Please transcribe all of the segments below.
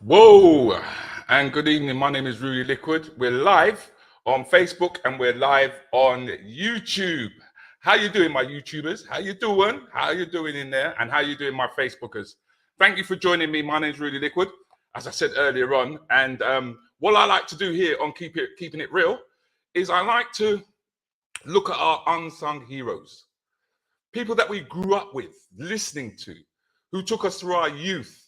Whoa, and good evening. My name is Rudi Lickwood. We're live on Facebook and we're live on YouTube. How you doing, my YouTubers? How you doing? How you doing in there? And how you doing, my Facebookers? Thank you for joining me. My name is Rudi Lickwood, as I said earlier on. And what I like to do here on Keeping It Real is I like to look at our unsung heroes, people that we grew up with, listening to, who took us through our youth.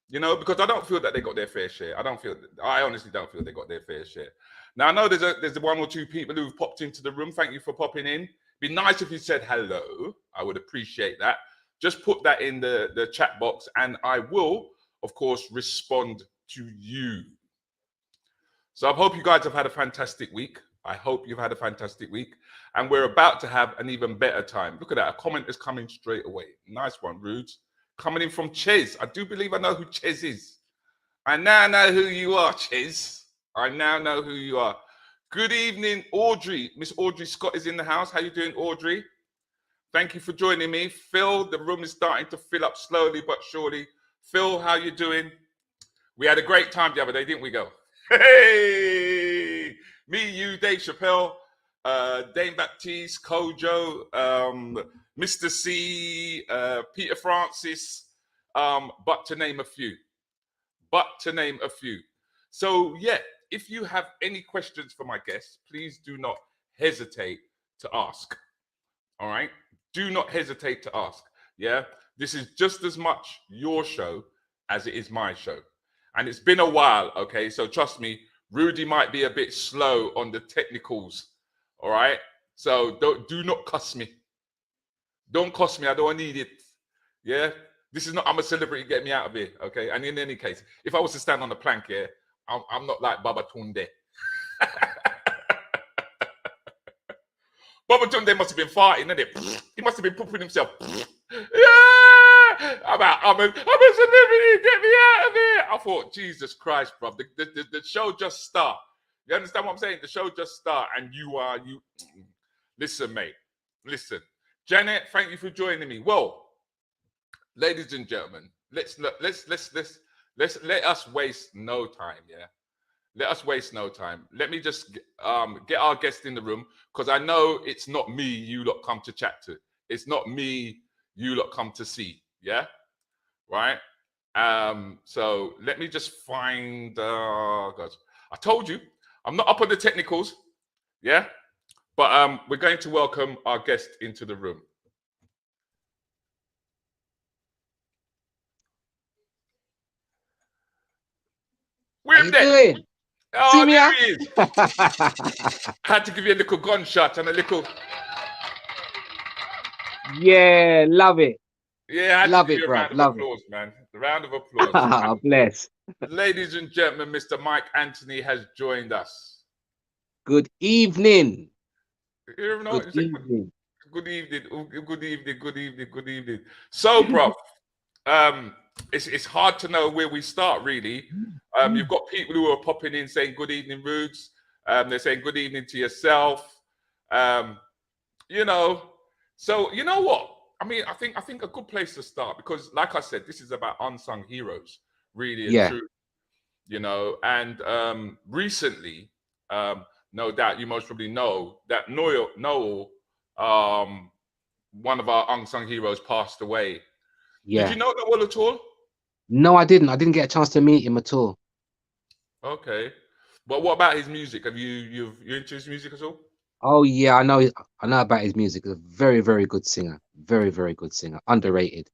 You know, because I don't feel that they got their fair share. I honestly don't feel they got their fair share. Now, I know there's one or two people who've popped into the room. Thank you for popping in. Be nice if you said hello. I would appreciate that. Just put that in the chat box and I will, of course, respond to you. So I hope you guys have had a fantastic week. I hope you've had a fantastic week. And we're about to have an even better time. Look at that. A comment is coming straight away. Nice one, Rudes. Coming in from Ches. I do believe I know who Ches is. I now know who you are, Ches. I now know who you are. Good evening, Audrey. Miss Audrey Scott is in the house. How you doing, Audrey? Thank you for joining me. Phil, the room is starting to fill up slowly but surely. Phil, how you doing? We had a great time the other day, didn't we, go? Hey! Me, you, Dave Chappelle, Dane Baptiste, Kojo, Mr. C, Peter Francis, but to name a few. So, yeah, if you have any questions for my guests, please do not hesitate to ask. All right? Do not hesitate to ask. Yeah? This is just as much your show as it is my show. And it's been a while, okay? So trust me, Rudi might be a bit slow on the technicals. All right? So do not cuss me. Don't cost me. I don't need it. Yeah. This is not, I'm a celebrity. Get me out of here. Okay. And in any case, if I was to stand on the plank here, I'm not like Baba Tunde. Baba Tunde must have been farting, isn't it? He must have been pooping himself. Yeah. I'm a celebrity. Get me out of here. I thought, Jesus Christ, bro. The show just start. You understand what I'm saying? The show just start and you. Listen, mate. Listen. Janet, thank you for joining me. Well, ladies and gentlemen, let us waste no time. Yeah, let us waste no time. Let me just get our guest in the room because I know it's not me you lot come to chat to. It's not me you lot come to see. Yeah, right. So let me just find. God, I told you I'm not up on the technicals. Yeah. But we're going to welcome our guest into the room. Where there? Oh, see me, there he is. I had to give you a little gunshot and a little. Yeah, love it. Yeah, love it, bro. Love applause, it, man. The round of applause. Bless. Ladies and gentlemen, Mr. Mike Anthony has joined us. Good evening. Good evening. Good evening. So, bro, it's hard to know where we start, really. You've got people who are popping in saying good evening, Rudes. They're saying good evening to yourself. You know, so you know what? I mean, I think a good place to start because, like I said, this is about unsung heroes, really and true. You know, and recently, no doubt you most probably know that Noel, one of our unsung heroes, passed away. Yeah. Did you know Noel at all? No, I didn't. I didn't get a chance to meet him at all. Okay, but what about his music? Have you into his music at all? Oh yeah, I know about his music. He's a very, very good singer. Very, very good singer. Underrated.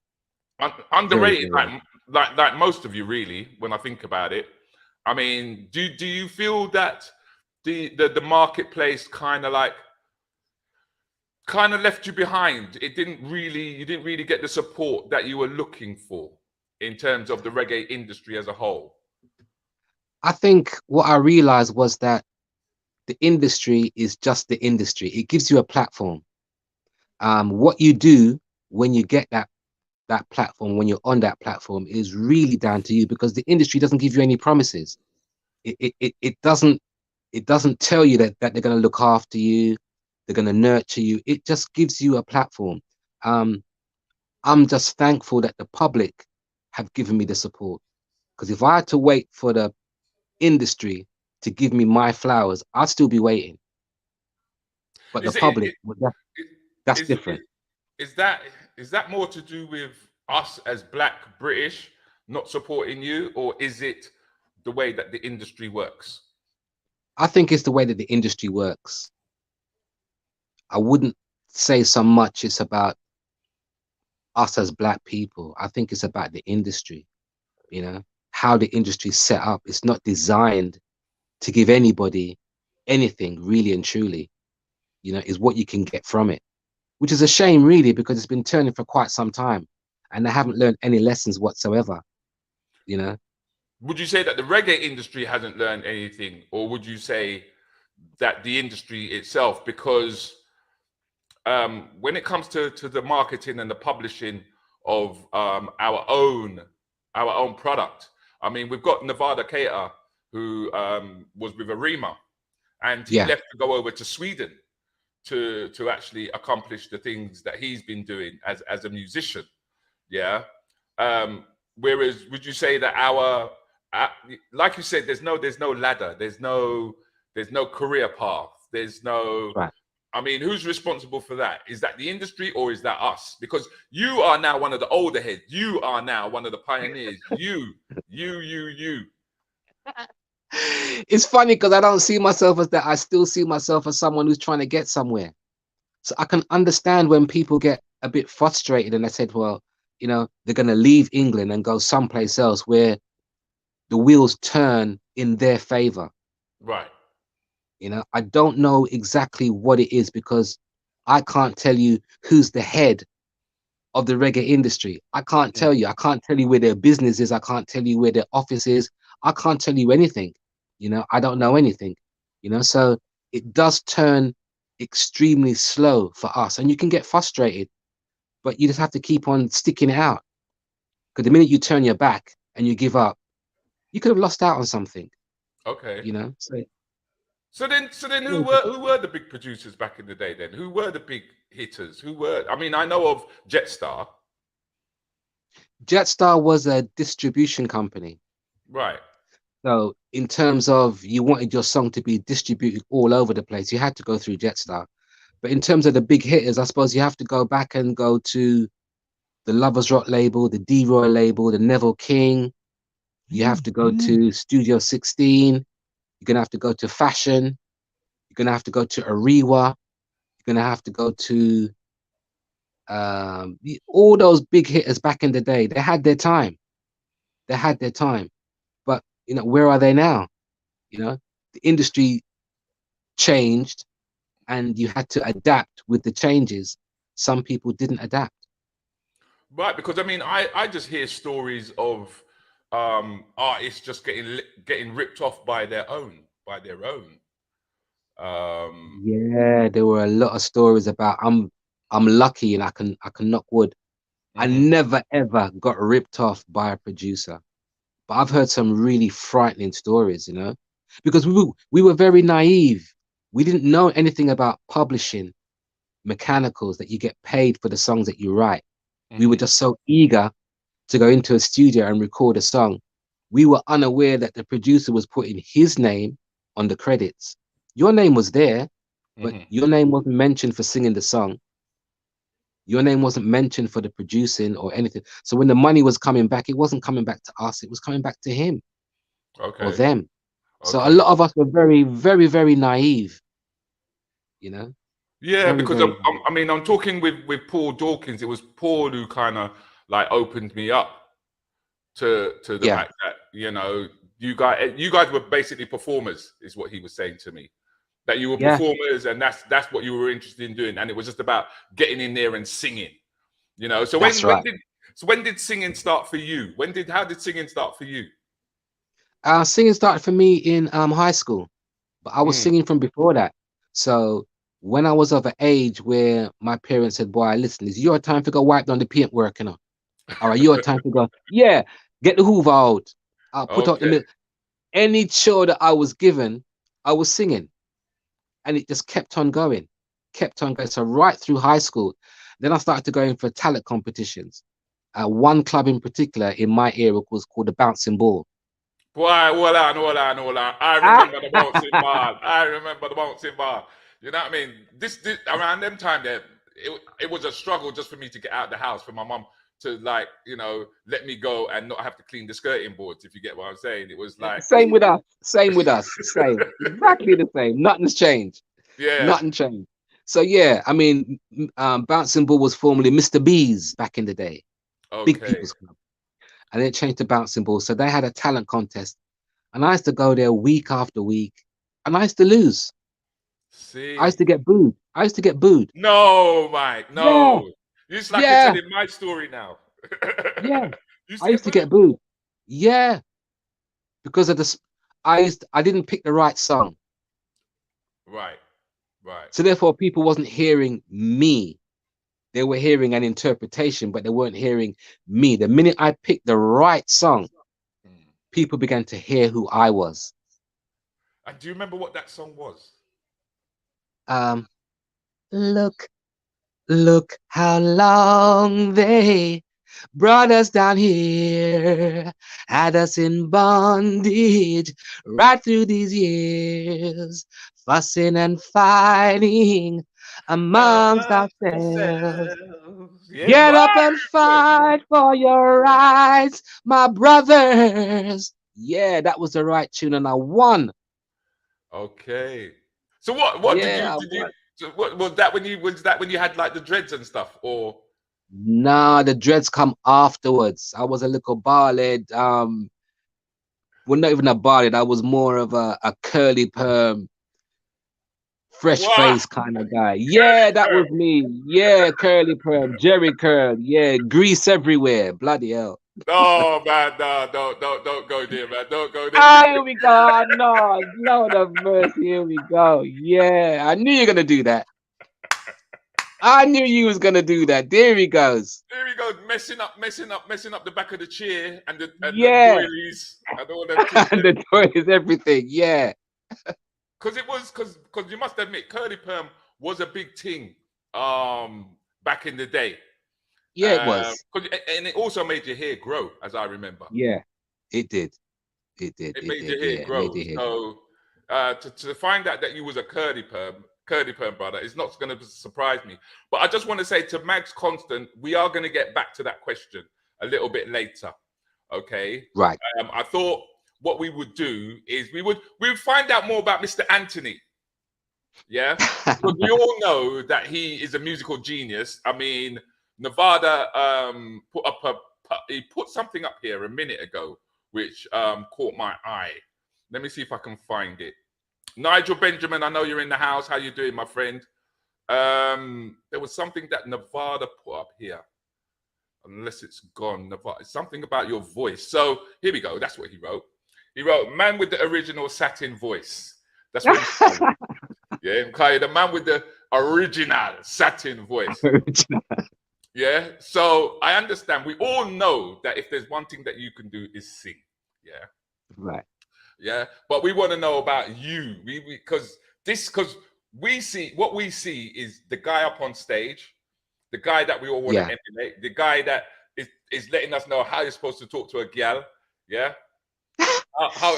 Underrated, very like most of you, really. When I think about it, I mean, do you feel that the marketplace kind of left you behind? You didn't really get the support that you were looking for in terms of the reggae industry as a whole? I think what I realized was that the industry is just the industry. It gives you a platform. What you do when you get that platform, when you're on that platform, is really down to you because the industry doesn't give you any promises. It doesn't tell you that they're going to look after you, they're going to nurture you. It just gives you a platform. I'm just thankful that the public have given me the support. Because if I had to wait for the industry to give me my flowers, I'd still be waiting. But the Is it, public, that's is, different. is that is that more to do with us as Black British not supporting you, or is it the way that the industry works? I think it's the way that the industry works. I wouldn't say so much it's about us as Black people. I think it's about the industry, you know, how the industry is set up. It's not designed to give anybody anything really and truly, you know, is what you can get from it, which is a shame really, because it's been turning for quite some time and they haven't learned any lessons whatsoever, you know. Would you say that the reggae industry hasn't learned anything, or would you say that the industry itself, because when it comes to the marketing and the publishing of our own product, I mean, we've got Nevada Cater, who was with Arima, and he Yeah, left to go over to Sweden to actually accomplish the things that he's been doing as a musician. Yeah. Whereas, would you say that like you said, there's no ladder, there's no career path, there's no. right. I mean, who's responsible for that? Is that the industry or is that us? Because you are now one of the older heads. You are now one of the pioneers. You. It's funny because I don't see myself as that. I still see myself as someone who's trying to get somewhere. So I can understand when people get a bit frustrated and they said, well, you know, they're going to leave England and go someplace else where the wheels turn in their favor. Right. You know, I don't know exactly what it is because I can't tell you who's the head of the reggae industry. I can't tell you. I can't tell you where their business is. I can't tell you where their office is. I can't tell you anything. You know, I don't know anything. You know, so it does turn extremely slow for us, and you can get frustrated, but you just have to keep on sticking it out. Because the minute you turn your back and you give up, you could have lost out on something. Okay. You know, so So then, yeah. who were the big producers back in the day? Then who were the big hitters? Who were? I mean, I know of Jetstar. Jetstar was a distribution company. Right. So in terms of you wanted your song to be distributed all over the place, you had to go through Jetstar. But in terms of the big hitters, I suppose you have to go back and go to the Lovers Rock label, the D-Roy label, the Neville King. You have to go to Studio 16. You're going to have to go to Fashion. You're going to have to go to Ariwa. You're going to have to go to all those big hitters back in the day. They had their time. They had their time. But, you know, where are they now? You know, the industry changed and you had to adapt with the changes. Some people didn't adapt. Right. Because I mean, I just hear stories of artists just getting ripped off by their own. Yeah, there were a lot of stories about I'm lucky and I can knock wood. I Mhm. never ever got ripped off by a producer. But I've heard some really frightening stories, you know, because we were very naive. We didn't know anything about publishing, mechanicals, that you get paid for the songs that you write. We were Mhm. just so eager to go into a studio and record a song. We were unaware that the producer was putting his name on the credits. Your name was there, but Mhm. your name wasn't mentioned for singing the song. Your name wasn't mentioned for the producing or anything. So when the money was coming back, it wasn't coming back to us. It was coming back to him or Okay. them. So a Okay. lot of us were very, very, very naive, you know, Yeah, very, because very naive. I mean, I'm talking with Paul Dawkins. It was Paul who kind of like opened me up to the Yeah, fact that, you know, you guys were basically performers, is what he was saying to me. That you were yeah, performers, and that's what you were interested in doing, and it was just about getting in there and singing. You know, so that's right. when did singing start for you? How did singing start for you? Singing started for me in high school, but I was Mm. singing from before that. So when I was of an age where my parents said, "Boy, listen, it's your time to go wipe down the paintwork, you know. All right, your time to go. Yeah, get the Hoover out. I'll put out the Okay. milk." Any chore that I was given, I was singing, and it just kept on going, kept on going. So right through high school, then I started to go in for talent competitions. One club in particular in my area was called the Bouncing Ball. Why, all on, all on, all on. I remember the bouncing ball. I remember the bouncing ball. You know what I mean? This around them time there, it was a struggle just for me to get out of the house, for my mum to, like, you know, let me go and not have to clean the skirting boards, if you get what I'm saying. It was like, Same with us. Same with us. Same. Exactly the same. Nothing's changed. yeah, Nothing changed. So yeah, I mean, bouncing ball was formerly Mr. B's back in the day, Big okay. People's Club, and then it changed to bouncing ball. So they had a talent contest, and I used to go there week after week, and I used to lose. I See, used to get booed. I used to get booed. no, Mike, Yeah, no. It's like you're yeah, telling my story now. yeah. You used I to used get to booed. get booed. Yeah, because of I didn't pick the right song. Right, right. So therefore people wasn't hearing me. They were hearing an interpretation, but they weren't hearing me. The minute I picked the right song, Mm. people began to hear who I was. And do you remember what that song was? Um, look, look how long they brought us down here, had us in bondage right through these years, fussing and fighting amongst ourselves. Yourself. Yeah, Get up boy. and fight for your rights, my brothers. Yeah, that was the right tune, and I won. Okay. So what did Yeah, I you won. so what was that when you had like the dreads and stuff, or Nah, the dreads come afterwards. I was a little bald. Well, not even a bald. I was more of a curly perm, fresh what? face kind of guy. Yeah, that was me. Yeah, curly perm, Jerry curl. Yeah, grease everywhere. Bloody hell. No, man, no, don't go there, man. Don't go there. Ah, here we go. No, Lord of mercy. Here we go. Yeah, I knew you were gonna do that. I knew you was gonna do that. There he goes. There we go, messing up the back of the chair and the Yeah, doilies and all them things. and the toy is everything. Yeah, Because it was because you must admit, curly perm was a big thing back in the day. yeah, it was. And it also made your hair grow, as I remember. Yeah, it did. It did. It It made did. your hair Yeah, it made grow. your hair. So to find out that you was a curly perm brother, is not going to surprise me. But I just want to say to Max Constant, we are going to get back to that question a little bit later. Okay. Right. I thought what we would do is we would find out more about Mr. Anthony. Yeah, because we all know that he is a musical genius. I mean, Nevada he put something up here a minute ago which caught my eye. Let me see if I can find it. Nigel Benjamin, I know you're in the house. How you doing, my friend? There was something that Nevada put up here. Unless it's gone, Nevada. Something about your voice. So here we go. That's what he wrote. He wrote, "Man with the original satin voice." That's what he said. Yeah, okay, the man with the original satin voice. Yeah, so I understand. We all know that if there's one thing that you can do is sing. Yeah, Right. yeah. But we want to know about you. Because we see what we see is the guy up on stage, the guy that we all want to Yeah. emulate, the guy that is letting us know how you're supposed to talk to a gal. Yeah. How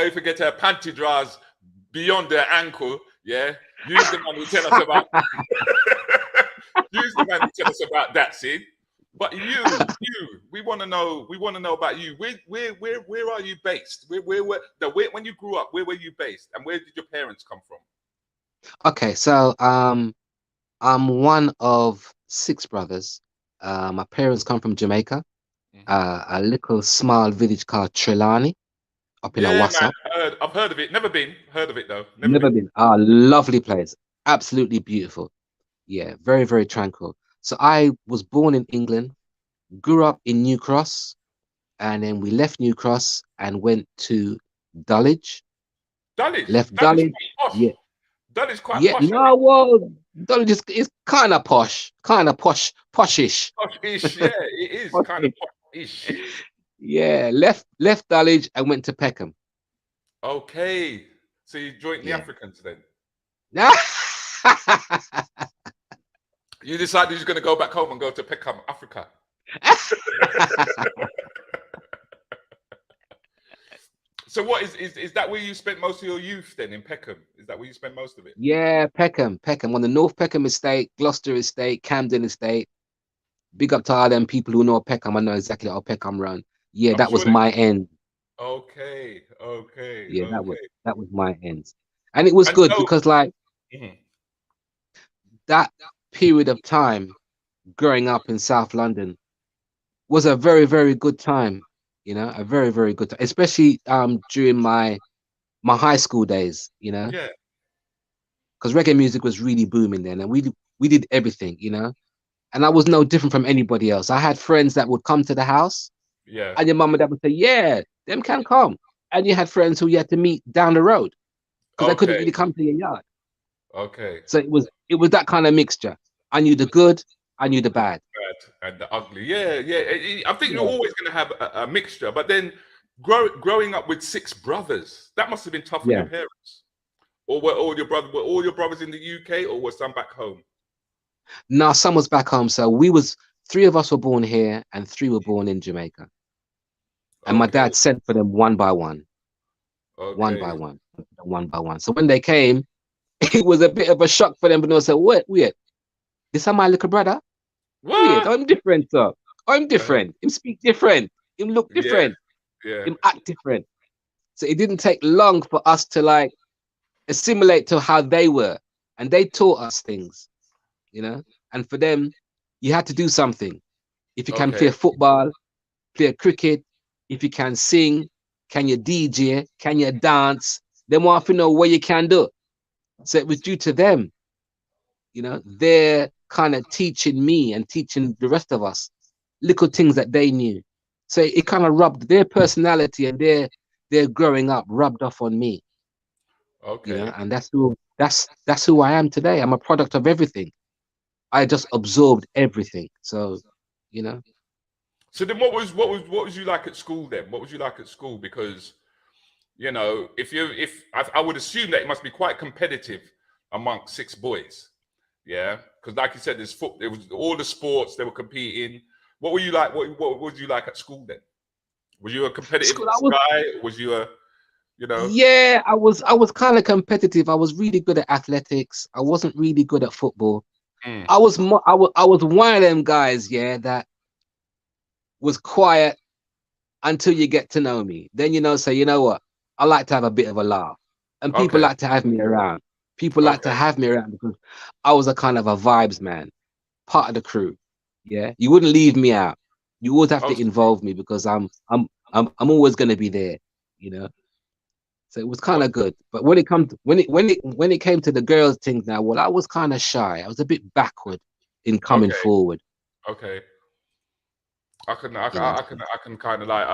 you forget her panty drawers beyond their ankle, yeah. Use the man who tell us about use the man who tell us about that, see. But we want to know about you. Where are you based? When you grew up, where were you based, and where did your parents come from? Okay, so I'm one of 6 brothers. My parents come from Jamaica, Mhm. a little small village called Trelawney up in Yeah, man. Awassa. I've heard of it. Never been. Heard of it though. Never Never been. been. Ah, lovely place. Absolutely beautiful. Yeah, very, very tranquil. So I was born in England, grew up in New Cross, and then we left New Cross and went to Dulwich. Dulwich. Left Dulwich Dulwich. quite posh. Yeah, Dulwich quite yeah. posh, ain't it? No, well, Dulwich is kind of posh, poshish. Posh-ish. Yeah, it is kind of Poshish. posh-ish. Yeah, left Dulwich and went to Peckham. Okay. So you joined the Yeah. Africans then? You decided you're going to go back home and go to Peckham, Africa. So what is that where you spent most of your youth then, in Peckham? Is that where you spent most of it? Yeah, Peckham on the North Peckham estate, Gloucester estate, Camden estate. Big up to all them people who know Peckham. I know exactly how Peckham run. Yeah, I'm that sure was that. my end. Okay, okay, Yeah, okay. that was my end. And it was And good so, because like mhm, that period of time growing up in South London was a very, very good time. You know, a very, very good time, especially during my high school days, you know, yeah, because reggae music was really booming then, and we did everything, you know, and I was no different from anybody else. I had friends that would come to the house, yeah. and your mum and dad would say, "Yeah, them can come," and you had friends who you had to meet down the road because they couldn't Okay, really come to your yard. okay. So it was that kind of mixture. I knew the good, I knew the bad. Bad and the ugly. Yeah, yeah. I think you're Yeah, always going to have a mixture, but then growing up with six brothers, that must have been tough on your yeah. parents. Or were all your brothers in the UK, or were some back home? Now some was back home, so we was three of us were born here, and three were born in Jamaica, and my Okay, dad sent for them one by one, one by okay. one, one by one. So when they came, it was a bit of a shock for them, but they said, "Wait, wait, this is my little brother. Wait, What? I'm different, sir. I'm different. Him speak different. Him look Yeah, different. yeah. Him act different." So it didn't take long for us to like assimilate to how they were, and they taught us things, you know. And for them, you had to do something. If you can Okay, play football, play cricket, if you can sing, can you DJ, can you dance? They want to know what you can do. So it was due to them, you know, they're kind of teaching me and teaching the rest of us little things that they knew. So it kind of rubbed their personality and their growing up rubbed off on me, you know, okay. and that's who I am today. I'm a product of everything. I just absorbed everything. So, you know, So then, what was you like at school then? What was you like at school? Because if I would assume that it must be quite competitive amongst six boys. Yeah, because like you said, there was all the sports they were competing. What were you like? What was you like at school then? Was you a competitive school, I was, guy? Was you a you know? yeah, I was kind of competitive. I was really good at athletics. I wasn't really good at football. Mm, I was one of them guys, yeah, that was quiet until you get to know me. Then say, you know what? I like to have a bit of a laugh. And people okay, like to have me around. People like to okay, have me around because I was a kind of a vibes man, part of the crew. Yeah. You wouldn't leave me out. You always have oh, to involve me because I'm always gonna be there, you know. So it was kind oh, of good. But when it came to the girls things now, well, I was kind of shy. I was a bit backward in coming okay, forward, okay. I can I you can know. I can I can kind of like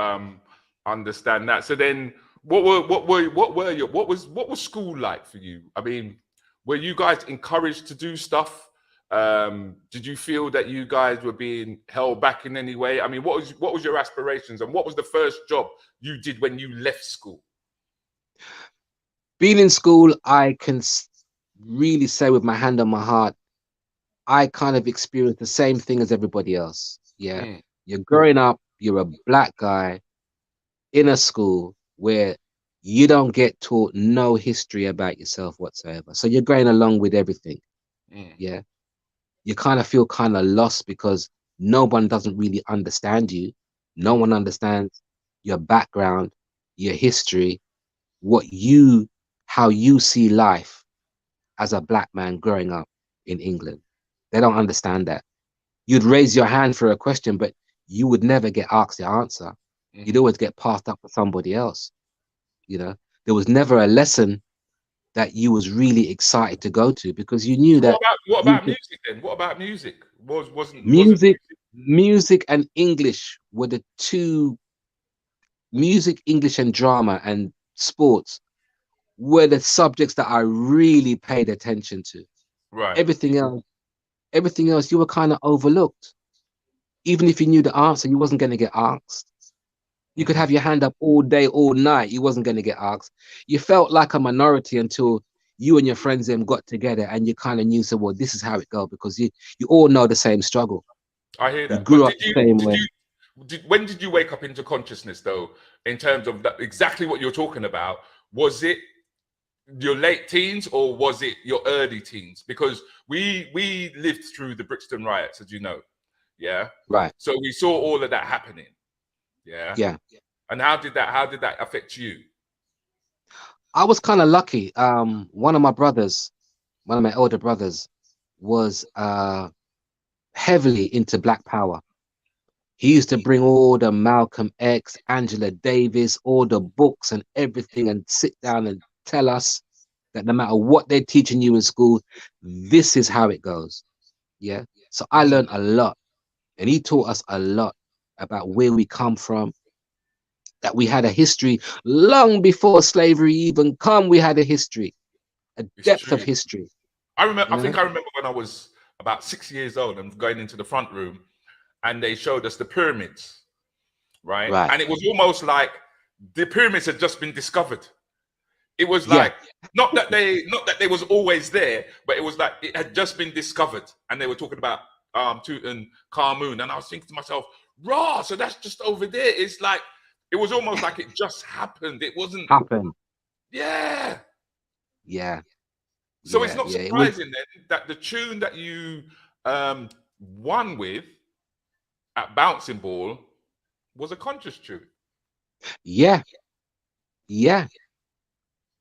understand that. So then, what was school like for you? I mean, were you guys encouraged to do stuff? Did you feel that you guys were being held back in any way? I mean, what was your aspirations, and what was the first job you did when you left school? Being in school, I can really say with my hand on my heart, I kind of experienced the same thing as everybody else. Yeah. Mm, You're growing up, you're a black guy in a school where you don't get taught no history about yourself whatsoever. So you're going along with everything. mm, Yeah. You kind of feel kind of lost because no one doesn't really understand you. No mm, one understands your background, your history, what you, how you see life as a black man growing up in England. They don't understand that. You'd raise your hand for a question, but you would never get asked the answer. You'd mm. always get passed up to somebody else. You know, there was never a lesson that you was really excited to go to because you knew So what that about what you about music then? What about music? Wasn't music, music? music and English were the two music, English and drama and sports were the subjects that I really paid attention to. Right. Everything else, everything else, you were kind of overlooked. Even if you knew the answer, you wasn't going to get asked. You could Hmm. have your hand up all day, all night. You wasn't going to get asked. You felt like a minority until you and your friends then got together and you kind of knew, so well, this is how it goes because you all know the same struggle. I hear You that. But grew did up the you same did way. you when did you wake up into consciousness, though, in terms of that, exactly what you're talking about? Was it your late teens or was it your early teens? Because we lived through the Brixton riots, as you know. Yeah. Right. So we saw all of that happening. Yeah. Yeah. And how did that affect you? I was kind of lucky. One of my brothers, one of my older brothers, was heavily into Black Power. He used to bring all the Malcolm X, Angela Davis, all the books and everything, and sit down and tell us that no matter what they're teaching you in school, this is how it goes. Yeah. So I learned a lot, and he taught us a lot about where we come from, that we had a history long before slavery even come. We had a history, a depth of history. I remember. You I think know? I remember when I was about 6 years old and going into the front room, and they showed us the pyramids, right? Right. And it was almost like the pyramids had just been discovered. It was like not that they was always there, but it was like it had just been discovered, and they were talking about Tutankhamun, and I was thinking to myself, "Raw, so that's just over there." It's like it was almost like it just happened. It wasn't Happened. Yeah. Yeah. So Yeah, it's not yeah, surprising then that the tune that you won with at Bouncing Ball was a conscious tune. Yeah. Yeah.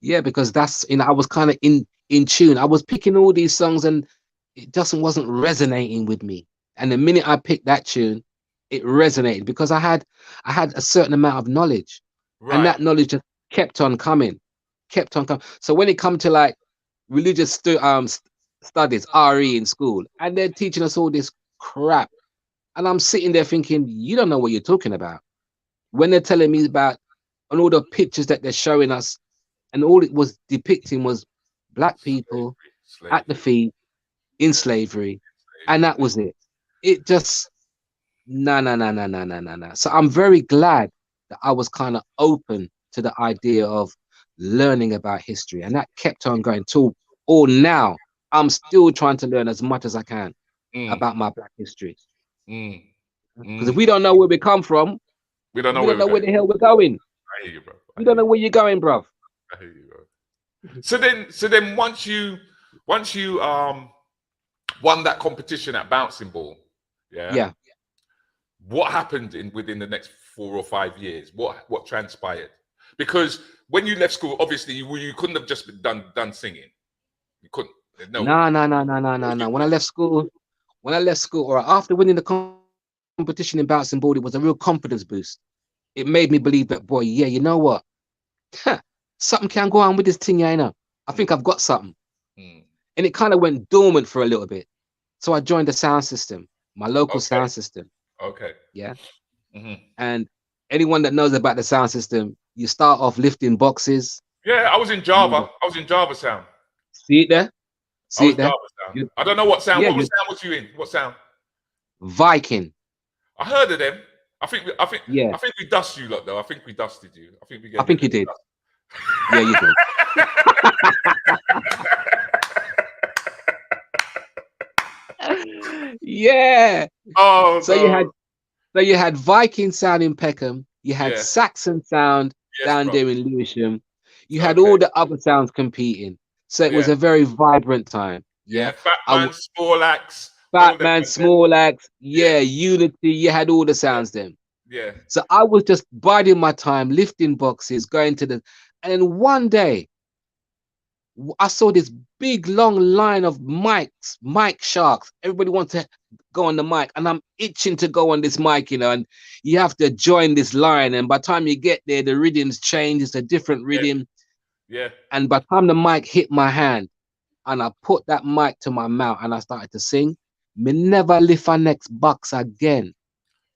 Yeah, because that's, you know, I was kind of in tune. I was picking all these songs and it just wasn't resonating with me. And the minute I picked that tune, it resonated because I had a certain amount of knowledge, and Right. that knowledge just kept on coming, kept on coming. So when it come to like religious studies, RE in school, and they're teaching us all this crap, and I'm sitting there thinking, you don't know what you're talking about. When they're telling me about and all the pictures that they're showing us, and all it was depicting was black people Slavery. at the feet in slavery, and that was it. It just no. So I'm very glad that I was kind of open to the idea of learning about history, and that kept on going till all now. I'm still trying to learn as much as I can Mm, about my black history, mm, because if mm. we don't know where we come from, We don't know we where don't we're know where going. the hell we're going. I hear you, bro. We don't know where you're going, bruv. I hear you, bro. So then once you won that competition at Bouncing Ball, Yeah. what happened within the next 4 or 5 years? What transpired? Because when you left school, obviously you couldn't have just been done singing. You couldn't. There's no way. No. When I left school, or after winning the competition in bouncing ball, it was a real confidence boost. It made me believe that, boy, yeah, you know what? Something can go on with this thing, yeah, you know. I think I've got something. Mm. And it kind of went dormant for a little bit. So I joined the sound system, my local Okay. sound system. Okay. Yeah. Mm-hmm. And anyone that knows about the sound system, you start off lifting boxes. Yeah, I was in Java. I was in Java Sound. See it there? I See was it there? Java Sound. I don't know what sound. Yeah, What sound was you in? What sound? Viking. I heard of them. I think Yeah. we dusted you lot though. I think we dusted you. I think we gave I think you did. dust. Yeah, you did. Yeah. Oh, So you had Viking sound in Peckham. You had Yeah. Saxon sound down bro. there in Lewisham. You had Okay. all the other sounds competing. So it was Yeah. a very vibrant time. Yeah. Fat Man, Small Axe, all Fat them Man, guys. Small Axe. Yeah. Yeah. Unity. You had all the sounds then. Yeah. So I was just biding my time, lifting boxes, going to the. And then one day, I saw this big long line of mic sharks. Everybody wants to go on the mic, and I'm itching to go on this mic, you know, and you have to join this line. And by the time you get there, the rhythms change, it's a different rhythm. Yeah. And by the time the mic hit my hand and I put that mic to my mouth and I started to sing, me never lift a next box again.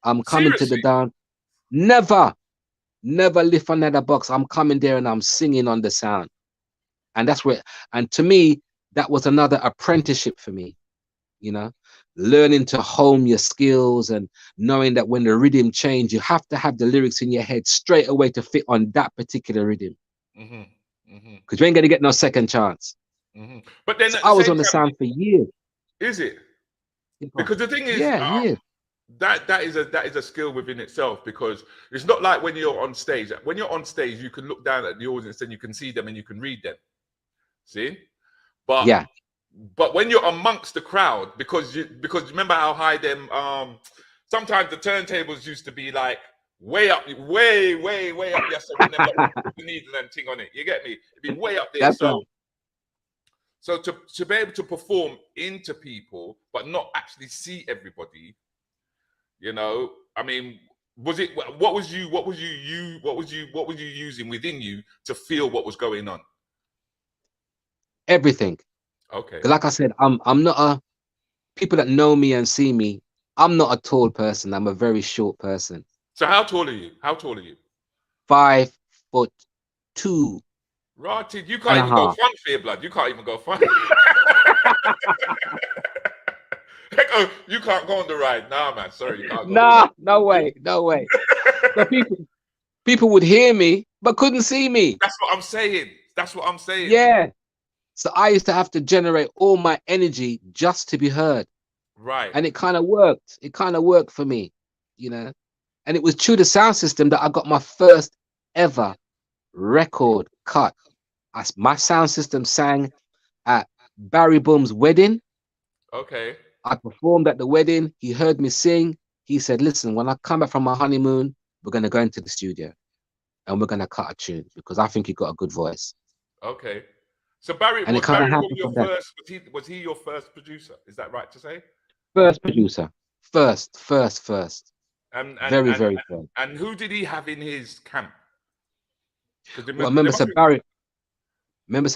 I'm coming to the Seriously? dance. Never lift another box. I'm coming there and I'm singing on the sound. And that's where, and to me, that was another apprenticeship for me, you know, learning to hone your skills and knowing that when the rhythm change, you have to have the lyrics in your head straight away to fit on that particular rhythm. Mm-hmm. Mm-hmm. Because you ain't going to get no second chance. Mm-hmm. But then So at the I was same on the time, sound for years. is it? Because the thing is, Yeah, years. that is a skill within itself, because it's not like when you're on stage. When you're on stage, you can look down at the audience and you can see them and you can read them. See, but Yeah, when you're amongst the crowd, because remember how high them sometimes the turntables used to be like way up, way up. Yes, so when they put the needle and thing on it, you get me? It'd be way up there. that's So right. so to be able to perform into people but not actually see everybody, you know, I mean, what was you using within you to feel what was going on? Everything. Okay. Like I said, I'm not a people that know me and see me. I'm not a tall person. I'm a very short person. So how tall are you? How tall are you? 5'2" Rotted, you and can't a even go half. front, fear blood. You can't even go front. Oh, you can't go on the ride. Nah, man. Sorry, you can't go on the Nah, ride. no way, no way. So people would hear me but couldn't see me. That's what I'm saying. That's what I'm saying. Yeah. So I used to have to generate all my energy just to be heard. Right. And it kind of worked. It kind of worked for me, you know. And it was through the sound system that I got my first ever record cut. My sound system sang at Barry Boom's wedding. Okay. I performed at the wedding. He heard me sing. He said, listen, when I come back from my honeymoon, we're going to go into the studio and we're going to cut a tune because I think you got a good voice. Okay. So Barry, And it was kind of Barry Boom happened your from that. first? Was he your first producer? Is that right to say? First producer. First. And Very, very first. and who did he have in his camp? Because Well, remember, Sir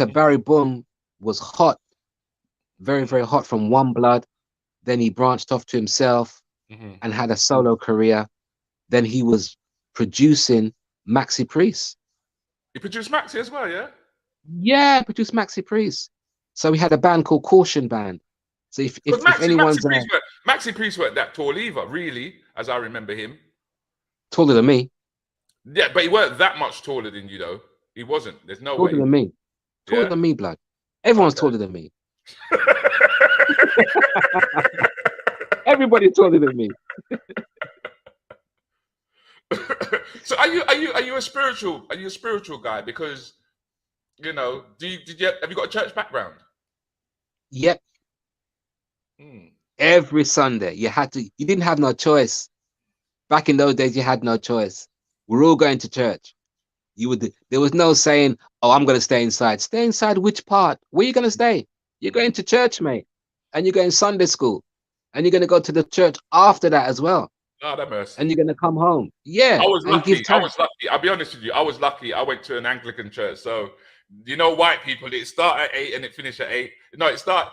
Barry Boom was hot, very, very hot from One Blood. Then he branched off to himself and had a solo career. Then he was producing Maxi Priest. He produced Maxi as well, yeah? Yeah, produced Maxi Priest. So we had a band called Caution Band. So if anyone's Maxi Priest weren't that tall either, really, as I remember him. taller than me. Yeah, but he weren't that much taller than you, though. He wasn't. There's no way. Taller than me. Taller Yeah? than me, blood. Everyone's Okay. taller than me. Everybody's taller than me. So are you a spiritual guy? Because, you know, have you got a church background? Yep. Every Sunday you didn't have no choice. Back in those days, you had no choice. We're all going to church. There was no saying, oh, I'm going to stay inside. Stay inside which part? Where are you going to stay? You're going to church, mate. And you're going Sunday school. And you're going to go to the church after that as well. Oh, that mercy. And you're going to come home. Yeah. I was lucky. Give time. I'll be honest with you. I was lucky. I went to an Anglican church. So, you know, white people, it start at 8 and it finish at 8. No, it start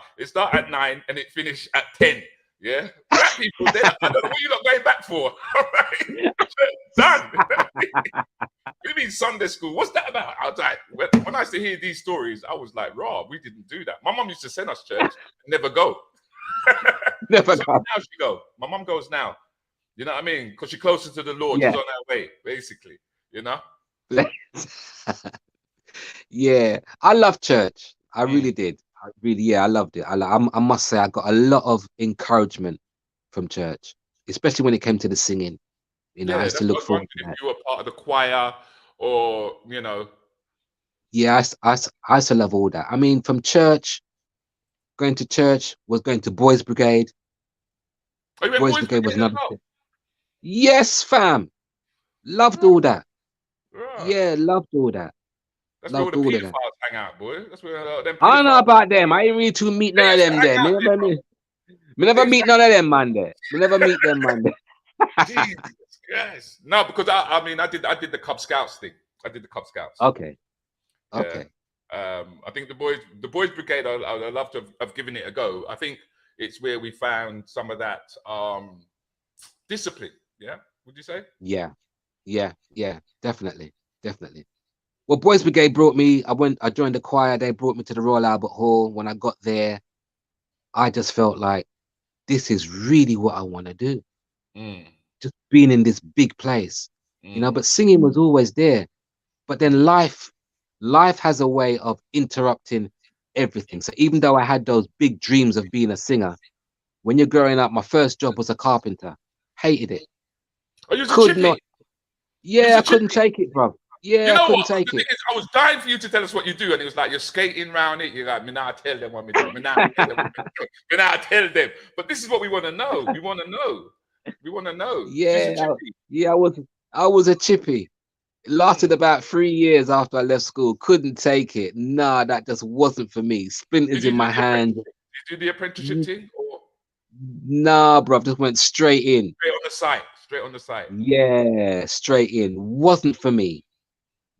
at 9 and it finish at 10. Yeah. Black people, I don't know what you're not going back for. All right. Done. What do you mean Sunday school? What's that about? I was like, when I used to hear these stories, I was like, raw, we didn't do that. My mom used to send us church and never go. Never so go. now she go. My mom goes now. You know what I mean? Because she's closer to the Lord. Yeah. She's on her way, basically. You know? Yeah. I love church. I really did. I loved it. I must say I got a lot of encouragement from church, especially when it came to the singing. You know, I used to look forward to that. If you were part of the choir or, you know. Yeah, I used to love all that. I mean, from church, going to church was going to Boys Brigade. Oh, you went Boys Brigade was another well? thing. Yes, fam. Loved all that. Right. Yeah, loved all that. That's where all the pedophiles hang out, boy. That's where them I don't know about them. I ain't really to meet none of them there. Me never meet none of them man there. Me never meet them man there. Jesus, yes. No, because I mean I did the Cub Scouts thing. I did the Cub Scouts. Okay. Yeah. Okay. I think the boys brigade, I'd love to have given it a go. I think it's where we found some of that discipline. Yeah, would you say? Yeah, definitely. Well, Boys Brigade brought me. I joined the choir. They brought me to the Royal Albert Hall. When I got there, I just felt like this is really what I want to do. Just being in this big place, you know. But singing was always there. But then life has a way of interrupting everything. So even though I had those big dreams of being a singer, when you're growing up, my first job was a carpenter. Hated it. Oh, you was a Could chippy. not. You was Yeah, a I couldn't chippy. take it, bro. You Yeah, I know couldn't what? The take thing it. is, I was dying for you to tell us what you do, and it was like you're skating around it. You're like, me now tell them what me do. Me now tell them. Me now tell them. But this is what we want to know. We want to know. We want to know. She's a Yeah, chippy. yeah, I was a chippy. It lasted Mm. about 3 years after I left school. Couldn't take it. Nah, that just wasn't for me. Did Splinters you in do my the hand. apprenticeship? Did you do the apprenticeship thing, or Nah, bro, just went straight in. straight on the site? Straight on the site. Yeah, straight in. Wasn't for me.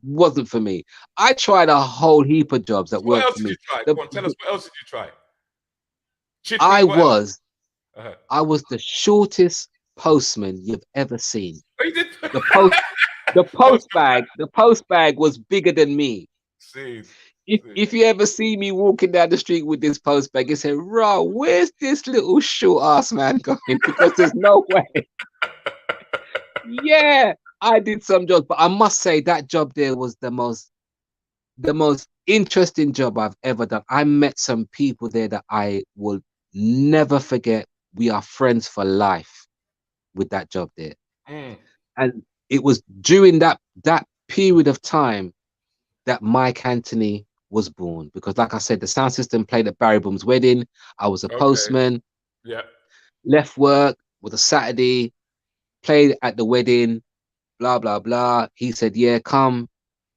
Wasn't for me. I tried a whole heap of jobs that So what weren't else for did you me. try? The, Go on, tell us what else did you try? I Chippy, what else? was Uh-huh. I was the shortest postman you've ever seen. Oh, you did. The post the post bag was bigger than me. See, If you ever see me walking down the street with this post bag, you say, "Raw, where's this little short ass man going?" Because there's no way. Yeah, I did some jobs, but I must say that job there was the most interesting job I've ever done. I met some people there that I will never forget. We are friends for life with that job there. Mm. And it was during that period of time that Mike Anthony was born. Because like I said, the sound system played at Barry Boom's wedding. I was a Okay. postman, Yeah. left work with a Saturday, played at the wedding, blah, blah, blah. He said, yeah, come.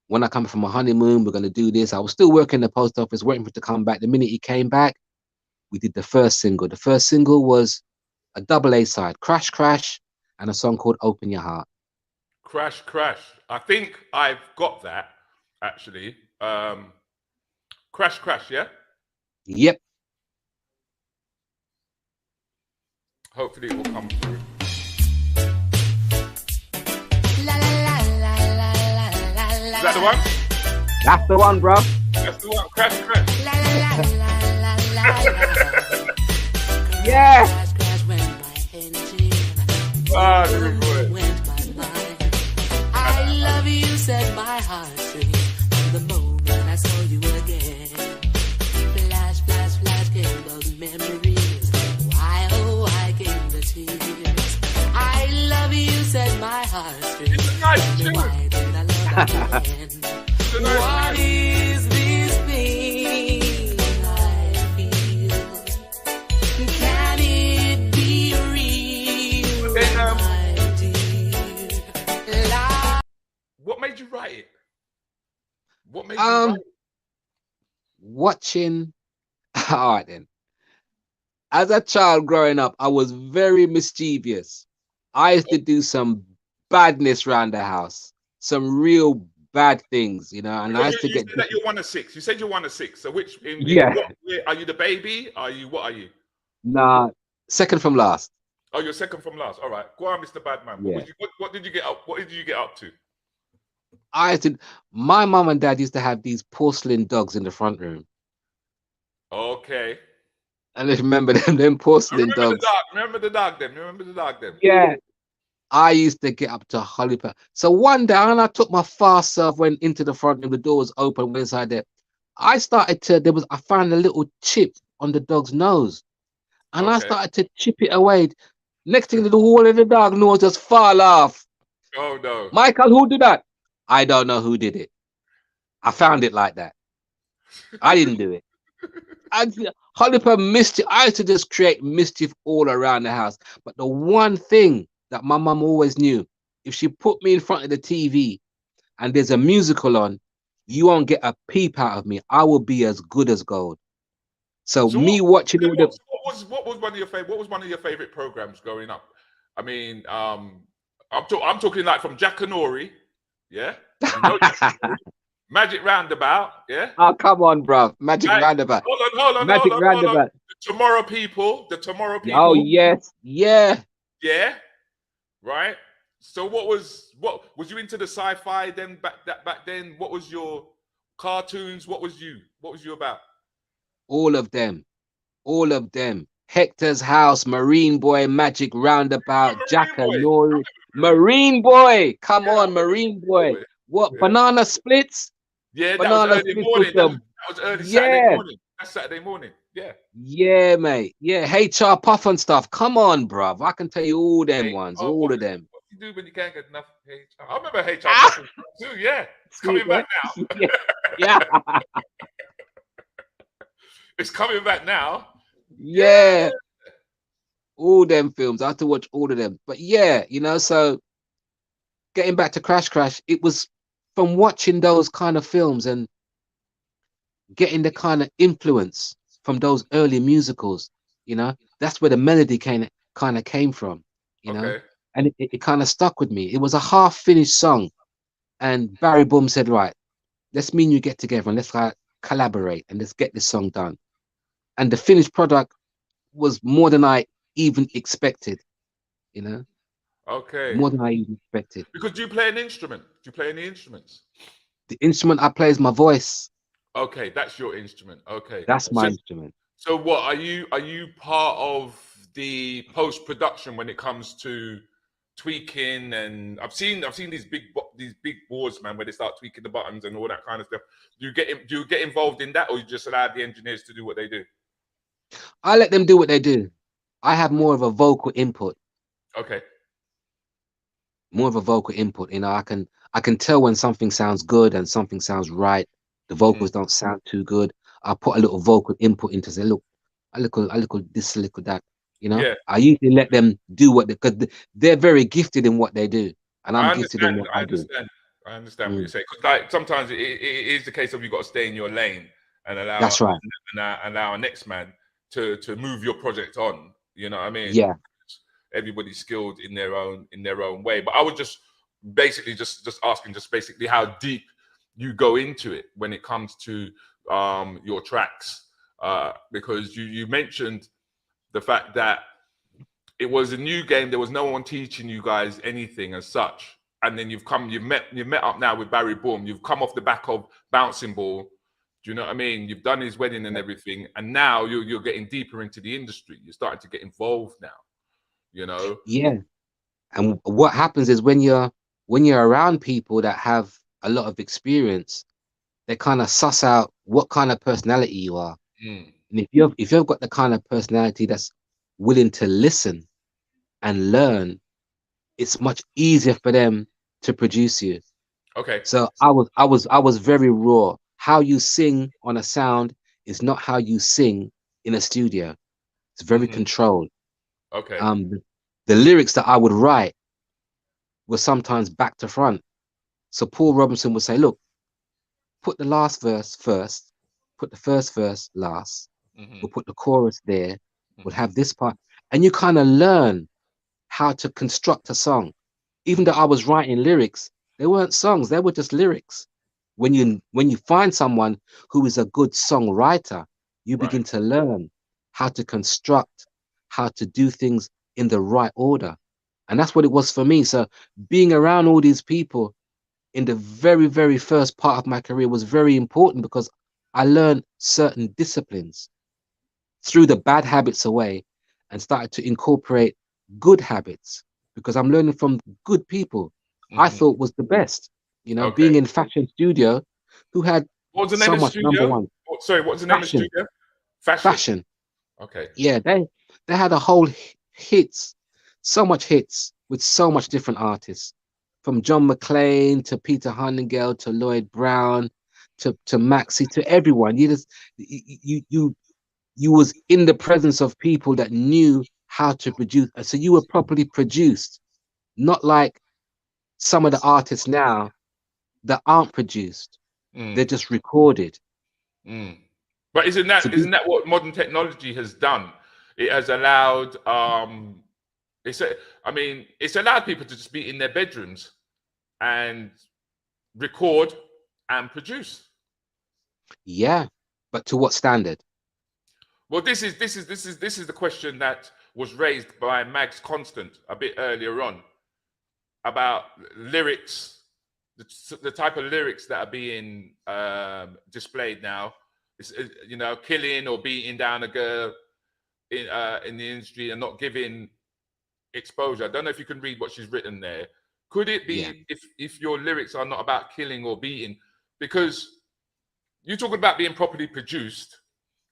When I come from a honeymoon, we're going to do this. I was still working in the post office, waiting for him to come back. The minute he came back, we did the first single. The first single was a double A side, Crash Crash, and a song called Open Your Heart. Crash, crash. I think I've got that actually. Crash, crash. Yeah. Yep. Hopefully it will come through. Is that the one? That's the one, bro. That's the one. Crash, crash. Yeah. Ah, the boy. I love you, set my heart free from the moment I saw you again. Flash, flash, flash, came those memories. Why, oh, why came the tears? I love you, set my heart free. It's a nice tune. Why did I love that again? It's a nice What tune. is this pain I feel? Can it be real, Then, my dear? what made you write it? What made you write it? Watching. All right then. As a child growing up, I was very mischievous. I used to do some badness around the house, some real bad things, you know, and I Because used to you get said that you're one of six. You said you're one of six. So which? Yeah. What, are you the baby? Are you? What are you? nah, second from last. Oh, you're second from last. All right. Go on, Mr. Badman. What, Yeah. was you, what did you get up? What did you get up to? I used to, my mum and dad used to have these porcelain dogs in the front room. Okay. And I remember them I porcelain remember the dogs. dog. Remember the dog. Then. Remember the dog. Then. Yeah. I used to get up to Hollywood. So one day, and I took my fast self, went into the front room, the door was open, went inside there. I found a little chip on the dog's nose. And I Okay. started to chip it away. Next thing, the whole of the dog nose just fall off. Oh no. Michael, who did that? I don't know who did it. I found it like that. I didn't do it. Hollywood mischief. I used to just create mischief all around the house. But the one thing that my mum always knew, if she put me in front of the TV and there's a musical on, you won't get a peep out of me. I will be as good as gold. So me watching all the What was one of your favorite? What was one of your favorite programs growing up? I mean, I'm talking like from Jack and Ori, yeah. You know Jack and Ori? Magic Roundabout, yeah. Oh, come on, bro. Magic Roundabout. Hold on. Magic Roundabout. The Tomorrow People. Oh yes, yeah. Yeah. Right. So what was you into the sci-fi then back then? What was your cartoons? What was you about? All of them. Hector's House, Marine Boy, Magic Roundabout, Jack and Nori. Marine Boy. Come on, Marine Boy. What? Yeah. Banana Splits? Yeah, that Banana was early Splits morning. was That was early Saturday morning. That's Saturday morning. Yeah. Yeah, mate. Yeah, HR Puff and stuff. Come on, bruv. I can tell you all them Hey, ones, oh, all of them. what do you do when you can't get enough HR? I remember HR Ah, Puffin too. Yeah, it's see coming back there? now. Yeah, yeah, It's coming back now. Yeah. yeah. All them films. I had to watch all of them. But yeah, so getting back to Crash Crash, it was from watching those kind of films and getting the kind of influence from those early musicals, that's where the melody kind of came from, you know, Okay. and it kind of stuck with me. It was a half finished song, and Barry Boom said, "Right, let's me and you get together and let's collaborate and let's get this song done." And the finished product was more than I even expected, you know, Okay. more than I even expected. Because do you play an instrument? Do you play any instruments? The instrument I play is my voice. Okay, that's your instrument. Okay. That's my So, instrument. so what are you part of the post production when it comes to tweaking? And I've seen these big boards, man, where they start tweaking the buttons and all that kind of stuff. Do you get involved in that, or you just allow the engineers to do what they do? I let them do what they do. I have more of a vocal input. Okay. More of a vocal input. I can tell when something sounds good and something sounds right. The vocals don't sound too good. I put a little vocal input into say, look, a little this, a little that. Yeah. I usually let them do what because they're very gifted in what they do, and I'm I gifted in understand. what I I do. understand. I understand what you're Mm, saying. 'Cause, like, sometimes it is the case of you got to stay in your lane and that's right. allow a next man to move your project on. You know what I mean? Yeah, Everybody's skilled in their own way. But I was just basically just asking just basically how deep you go into it when it comes to your tracks, because you mentioned the fact that it was a new game. There was no one teaching you guys anything as such. And then you've met up now with Barry Boom. You've come off the back of Bouncing Ball. Do you know what I mean? You've done his wedding and everything, and now you're getting deeper into the industry. You're starting to get involved now. You know? yeah. And what happens is when you're around people that have a lot of experience, they kind of suss out what kind of personality you are. Mm. And if you've got the kind of personality that's willing to listen and learn, it's much easier for them to produce you. Okay. So I was very raw. How you sing on a sound is not how you sing in a studio. It's very Hmm. controlled. Okay. The lyrics that I would write were sometimes back to front. So Paul Robinson would say, "Look, put the last verse first, put the first verse last. Hmm. We'll put the chorus there. We'll Hmm. have this part," and you kind of learn how to construct a song. Even though Hmm. I was writing lyrics, they weren't songs, they were just lyrics. When you find someone who is a good songwriter, you Right. begin to learn how to construct, how to do things in the right order. And that's what it was for me. So being around all these people in the very, very first part of my career was very important because I learned certain disciplines, threw the bad habits away, and started to incorporate good habits because I'm learning from good people I Hmm. thought was the best. Okay. Being in fashion studio, who had What was the name so of the much number studio? one Sorry, what was the name of the fashion, studio? Fashion. fashion. Okay. Yeah, they had a whole hits, so much hits with so much different artists, from John McClane to Peter Huntingale to Lloyd Brown to Maxi to everyone. You was in the presence of people that knew how to produce. So you were properly produced, not like some of the artists now that aren't produced. They're Mm. just recorded. Mm. But To be isn't that what modern technology has done? It has allowed it's a, I mean, it's allowed people to just be in their bedrooms and record and produce. Yeah, but to what standard? Well, this is the question that was raised by Mags Constant a bit earlier on about lyrics, the type of lyrics that are being displayed now. It's, killing or beating down a girl in the industry and not giving exposure. I don't know if you can read what she's written there. Could it Yeah, be if your lyrics are not about killing or beating? Because you're talking about being properly produced,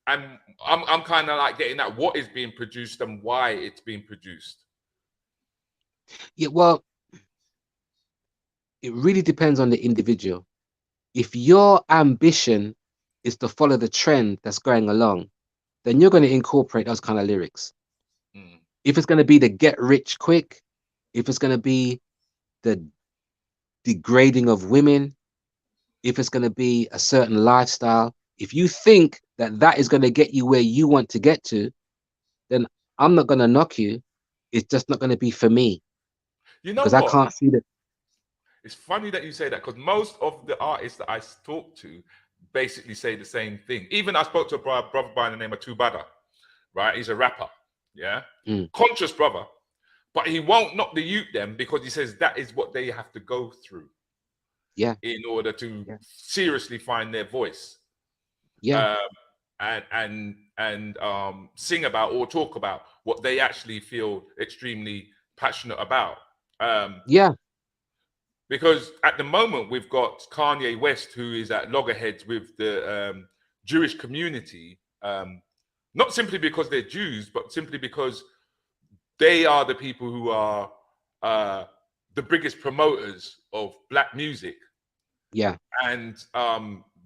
I'm kind of like getting at what is being produced and why it's being produced. Yeah, well, it really depends on the individual. If your ambition is to follow the trend that's going along, then you're going to incorporate those kind of lyrics. Mm. If it's going to be the get rich quick, if it's going to be the degrading of women, if it's going to be a certain lifestyle, if you think that that is going to get you where you want to get to, then I'm not going to knock you. It's just not going to be for me, You know because I what? can't see that. It's funny that you say that, because most of the artists that I talk to basically say the same thing. Even I spoke to a brother by the name of Tubada, right? He's a rapper, yeah? Conscious brother. But he won't knock the youth them, because he says that is what they have to go through. Yeah. In order to seriously find their voice. Yeah. And sing about or talk about what they actually feel extremely passionate about. Yeah. Because at the moment we've got Kanye West, who is at loggerheads with the Jewish community, not simply because they're Jews, but simply because they are the people who are the biggest promoters of black music. Yeah. And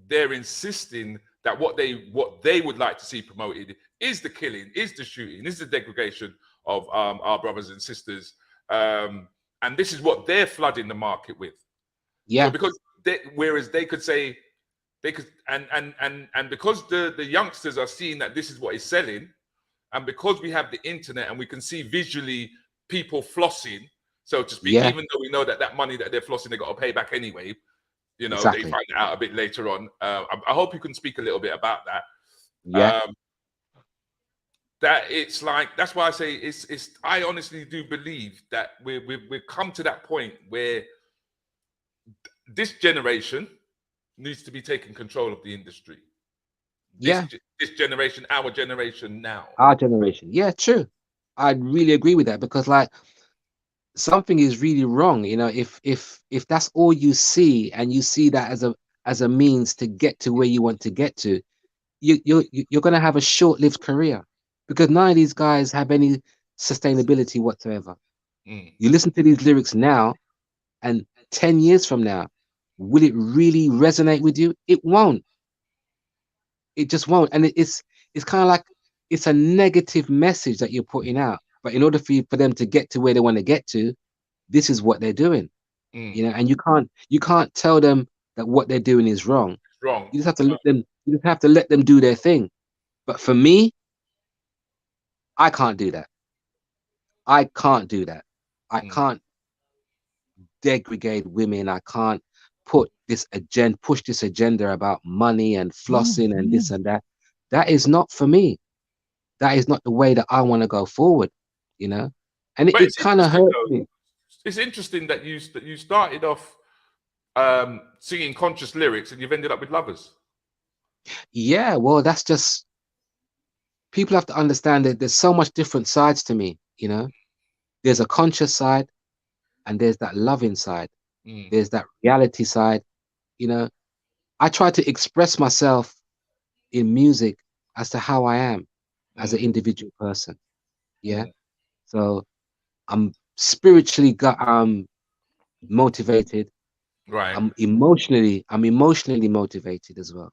they're insisting that what they would like to see promoted is the killing, is the shooting, is the degradation of our brothers and sisters. And this is what they're flooding the market with. Yeah. So because whereas they could say, they could, and because the youngsters are seeing that this is what is selling, and because we have the internet and we can see visually people flossing, so to speak, even though we know that that money that they're flossing, they got to pay back anyway. You know, exactly. They find it out a bit later on. I hope you can speak a little bit about that. Yeah. That it's like, that's why I say it's. I honestly do believe that we've come to that point where this generation needs to be taking control of the industry. This generation, our generation now. Our generation. Yeah, true. I really agree with that, because like something is really wrong. You know, if that's all you see, and you see that as a means to get to where you want to get to, you're going to have a short-lived career, because none of these guys have any sustainability whatsoever. You listen to these lyrics now, and 10 years from now, will it really resonate with you? It won't. It just won't. And it's kind of like it's a negative message that you're putting out. But in order for them to get to where they want to get to, this is what they're doing. You know, and you can't tell them that what they're doing is wrong. It's wrong. You just have to let them. You just have to let them do their thing. But for me, I can't do that. I can't do that. I can't degrade women. I can't push this agenda about money and flossing and this and that. That is not for me. That is not the way that I want to go forward, you know. And it kind of hurt me. It's interesting that you started off singing conscious lyrics and you've ended up with lovers. Yeah, well, that's just, people have to understand that there's so much different sides to me, you know. There's a conscious side, and there's that loving side. There's that reality side, you know. I try to express myself in music as to how I am as an individual person. Yeah. So I'm spiritually motivated. Right. I'm emotionally motivated as well.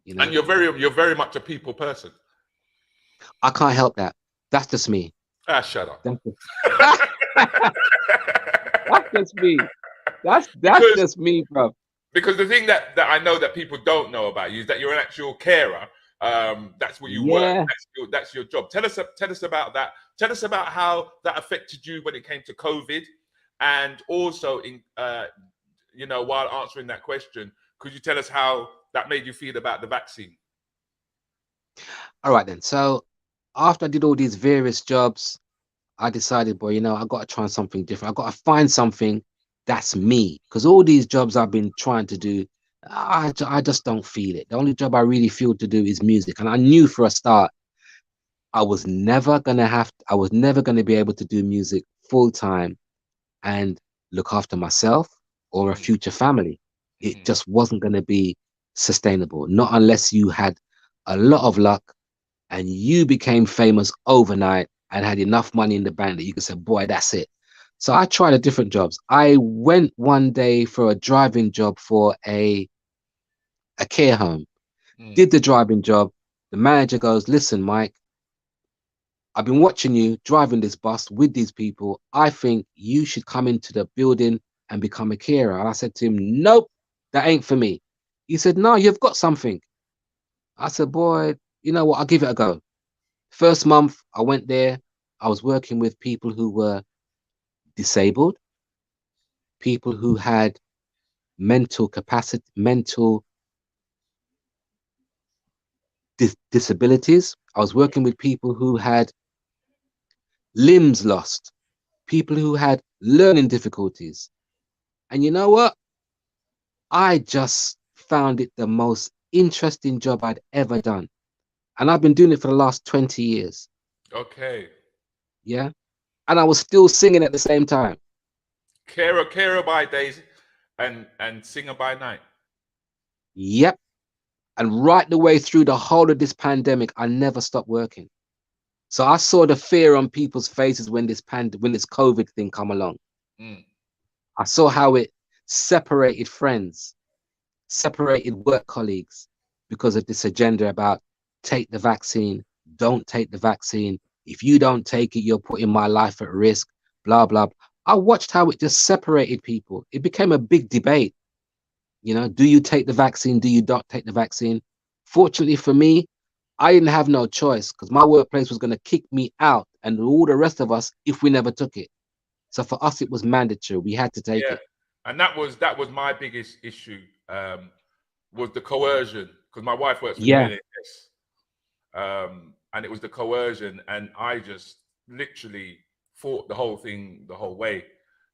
You know. And you're very much a people person. I can't help that. That's just me. Ah, shut up. That's just me. That's just me, bro. Because the thing that I know that people don't know about you is that you're an actual carer. That's what you work. That's your job. Tell us about that. Tell us about how that affected you when it came to COVID, and also in you know, while answering that question, could you tell us how that made you feel about the vaccine? All right then. So after I did all these various jobs, I decided, boy, you know, I got to try something different. I got to find something that's me, because all these jobs I've been trying to do, I just don't feel it. The only job I really feel to do is music. And I knew for a start, I was never going to be able to do music full time and look after myself or a future family. It just wasn't going to be sustainable, not unless you had a lot of luck and you became famous overnight and had enough money in the bank that you could say, boy, that's it. So I tried a different jobs. I went one day for a driving job for a care home, did the driving job. The manager goes, listen, Mike, I've been watching you driving this bus with these people. I think you should come into the building and become a carer. And I said to him, nope, that ain't for me. He said, no, you've got something. I said, boy, you know what? I'll give it a go. First month I went there, I was working with people who were disabled, people who had mental capacity, mental disabilities. I was working with people who had limbs lost, people who had learning difficulties. And you know what? I just found it the most interesting job I'd ever done. And I've been doing it for the last 20 years. Okay. Yeah. And I was still singing at the same time. Carer by days and singer by night. Yep. And right the way through the whole of this pandemic, I never stopped working. So I saw the fear on people's faces when this COVID thing come along. I saw how it separated friends, separated work colleagues because of this agenda about take the vaccine, don't take the vaccine. If you don't take it, you're putting my life at risk, blah, blah. I watched how it just separated people. It became a big debate. You know, do you take the vaccine? Do you not take the vaccine? Fortunately for me, I didn't have no choice because my workplace was going to kick me out and all the rest of us if we never took it. So for us, it was mandatory. We had to take it. And that was my biggest issue, was the coercion, because my wife works for the NHS, and it was the coercion, and I just literally fought the whole thing the whole way.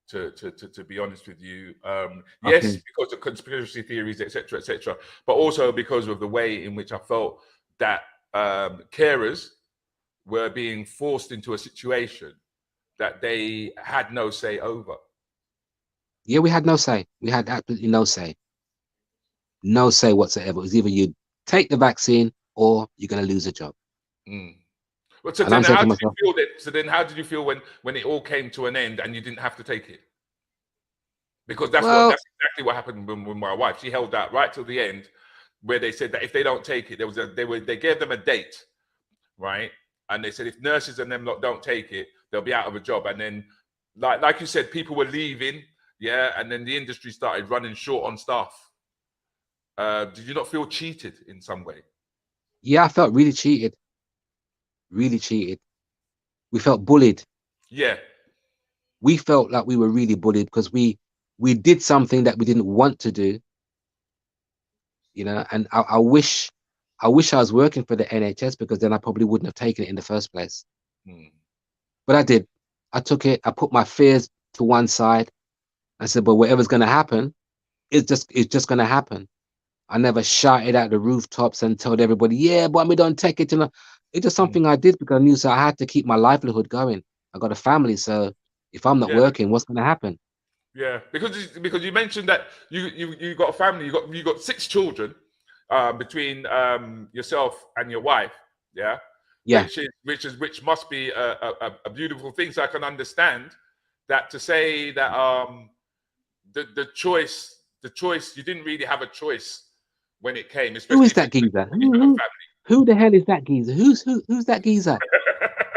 To be honest with you, yes, because of conspiracy theories, etc., but also because of the way in which I felt that carers were being forced into a situation that they had no say over. Yeah, we had no say. We had absolutely no say. No say whatsoever. It was either you take the vaccine or you're going to lose a job. Well, so then how did you feel then? So then how did you feel when it all came to an end and you didn't have to take it? Because that's exactly what happened with my wife. She held out right till the end, where they said that if they don't take it, they gave them a date, right? And they said if nurses and them don't take it, they'll be out of a job. And then, like you said, people were leaving, and then the industry started running short on staff. Did you not feel cheated in some way? Yeah, I felt really cheated. Really cheated. We felt bullied. Yeah. We felt like we were really bullied because we did something that we didn't want to do. You know, and I wish I was working for the NHS because then I probably wouldn't have taken it in the first place. But I did. I took it. I put my fears to one side. I said, but whatever's going to happen, it's just going to happen. I never shouted at the rooftops and told everybody, yeah, but we don't take it. It's just something I did because I knew I had to keep my livelihood going. I got a family, so if I'm not working, what's going to happen? Yeah, because you mentioned that you got a family, you got 6 children, between yourself and your wife, which must be a beautiful thing. So I can understand that, to say that the choice you didn't really have a choice when it came. Who is that geezer? Who the hell is that geezer? Who's that geezer?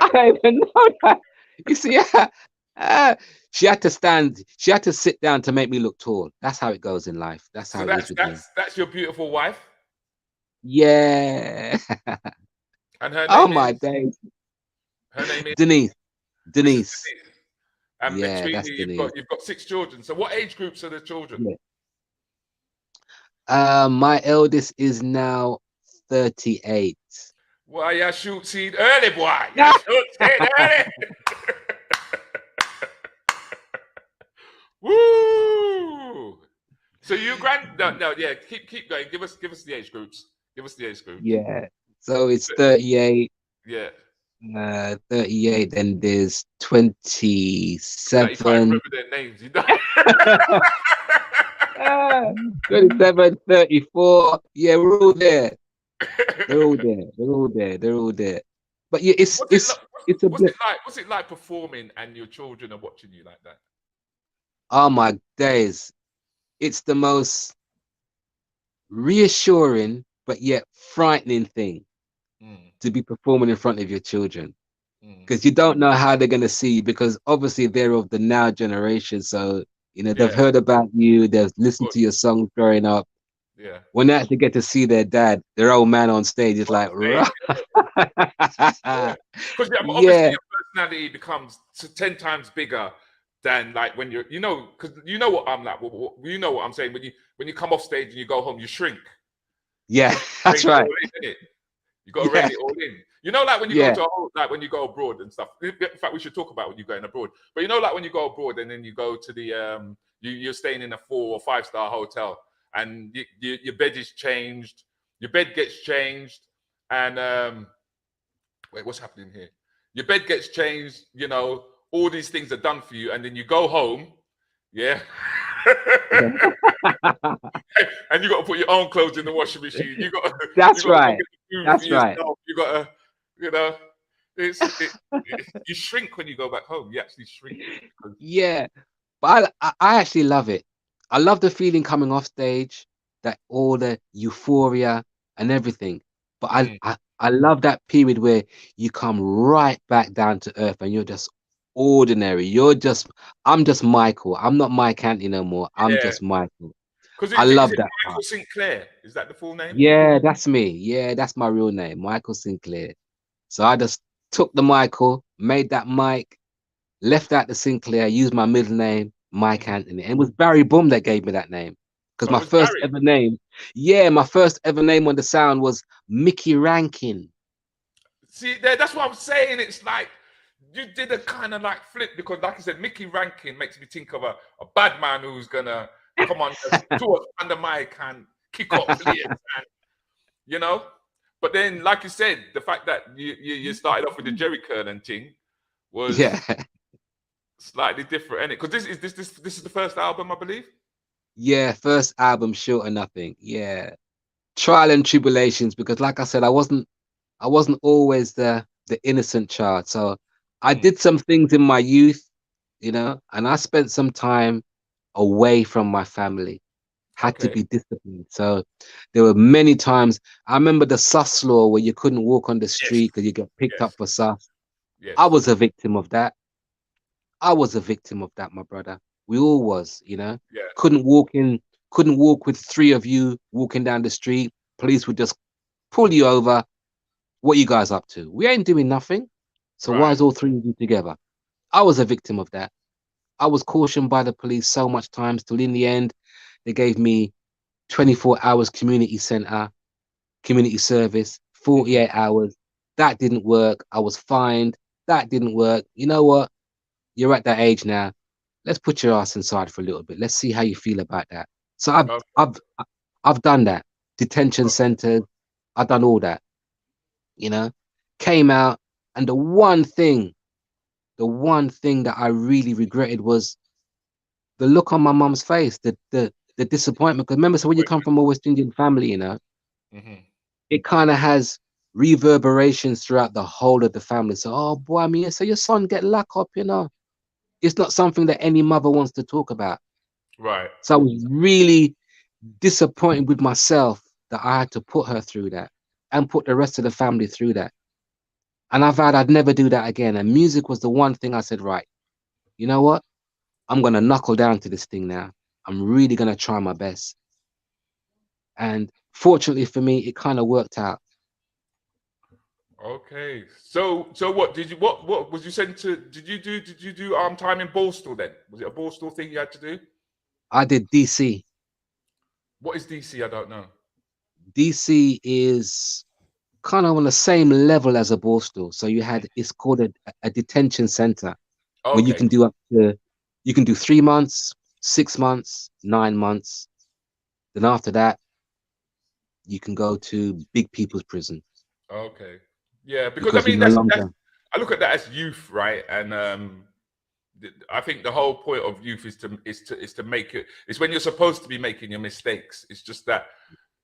I don't even know that. You see, she had to sit down to make me look tall. That's how it goes in life. That's how it is with me. That's your beautiful wife? Yeah. And her name oh my days. Her name is Denise. And yeah, between that's you, you've got 6 children. So what age groups are the children? My eldest is now 38. Well, you shoot seed early, boy. You shoot seed early. Woo! So you keep going. Give us the age groups. Give us the age groups. Yeah. So it's 38. Yeah. 38. Then there's 27. You can't remember their names, you know. 27, 34. Yeah, we're all there. They're all there. They're all there. They're all there. But yeah, What's it like? it's a bit. What's it like performing and your children are watching you like that? Oh my days! It's the most reassuring but yet frightening thing Mm, to be performing in front of your children, mm. because you don't know how they're going to see you, because obviously they're of the now generation, so they've Yeah, heard about you, they've of listened to course. your songs growing up. Yeah. When they actually get to see their dad, their old man on stage, it's On like stage, yeah. Because obviously yeah, your personality becomes 10 times bigger than like when because you know what I'm like. You know what I'm saying. When you come off stage and you go home, you shrink. yeah, You that's rein it all right. in, innit? You got to rein Yeah, it all in. Like when you go yeah, to like when you go abroad and stuff. In fact, we should talk about when you're going abroad. But like when you go abroad and then you go to the you're staying in a 4 or 5-star hotel and your bed is changed, your bed gets changed, and wait, what's happening here? Your bed gets changed. All these things are done for you, and then you go home, yeah. And you got to put your own clothes in the washing machine. You that's got to go right. get the food for That's right. yourself. You got to, you know, you shrink when you go back home. You actually shrink. Yeah, but I actually love it. I love the feeling coming off stage, that all the euphoria and everything. But Mm, I love that period where you come right back down to earth and you're just ordinary. I'm just Michael. I'm not Mike Anthony no more. I'm yeah, just Michael. because I is love it that Michael part. Sinclair? Is that the full name? Yeah, that's me. Yeah, that's my real name, Michael Sinclair. So I just took the Michael, made that Mike, left out the Sinclair, used my middle name, Mike Mhm. Anthony. And it was Barry Boom that gave me that name. Because Oh, it my was first Barry. ever name, yeah, my first ever name on the sound was Mickey Rankin. See, that's what I'm saying. It's like you did a kind of like flip because, like I said, Mickey Rankin makes me think of a bad man who's gonna come on to us under mic and kick up players, and you know. But then, like you said, the fact that you started off with the Jerry Curlin thing was Yeah. slightly different, innit? Because this is the first album, I believe. Yeah, first album, Short or Nothing. Yeah. Trial and tribulations, because like I said, I wasn't always the innocent child. So I Mm, did some things in my youth, and I spent some time away from my family. Had to okay. be disciplined. So there were many times. I remember the sus law where you couldn't walk on the Yes. street because you get picked up Yes. for sus. I Yes. was a victim of that. I was a victim of that, my brother. We all was. Yeah. Couldn't walk in, couldn't walk with three of you walking down the street. Police would just pull you over. What you guys up to? We ain't doing nothing. So why Right. is all three of you together? I was a victim of that. I was cautioned by the police so much times till in the end they gave me 24 hours community center, community service, Hmm. 48 hours. That didn't work. I was fined. That didn't work. You know what? You're at that age now. Let's put your ass inside for a little bit. Let's see how you feel about that. So I've Okay. I've I've done that. Detention centers. I've done all that. You know, came out, and the one thing that I really regretted was the look on my mum's face, the disappointment. Because remember, so when you come from a West Indian family, Hmm. it kind of has reverberations throughout the whole of the family. So, oh boy, I mean, so your son get locked up. It's not something that any mother wants to talk about. Right. So I was really disappointed with myself that I had to put her through that and put the rest of the family through that. And I vowed I'd never do that again. And music was the one thing I said, right, you know what? I'm gonna knuckle down to this thing now. I'm really gonna try my best. And fortunately for me, it kind of worked out. Okay. So what did you what was you sent to? Did you do time in Borstal then? Was it a Borstal thing you had to do? I did DC. What is DC? I don't know. DC is kind of on the same level as a borstal. So it's called a detention center where you Okay. can do you can do 3 months, 6 months, 9 months. Then after that, you can go to big people's prison Okay. Yeah, because I because you're mean no that's longer. I look at that as youth, right? And I think the whole point of youth is to make it. It's when you're supposed to be making your mistakes. It's just that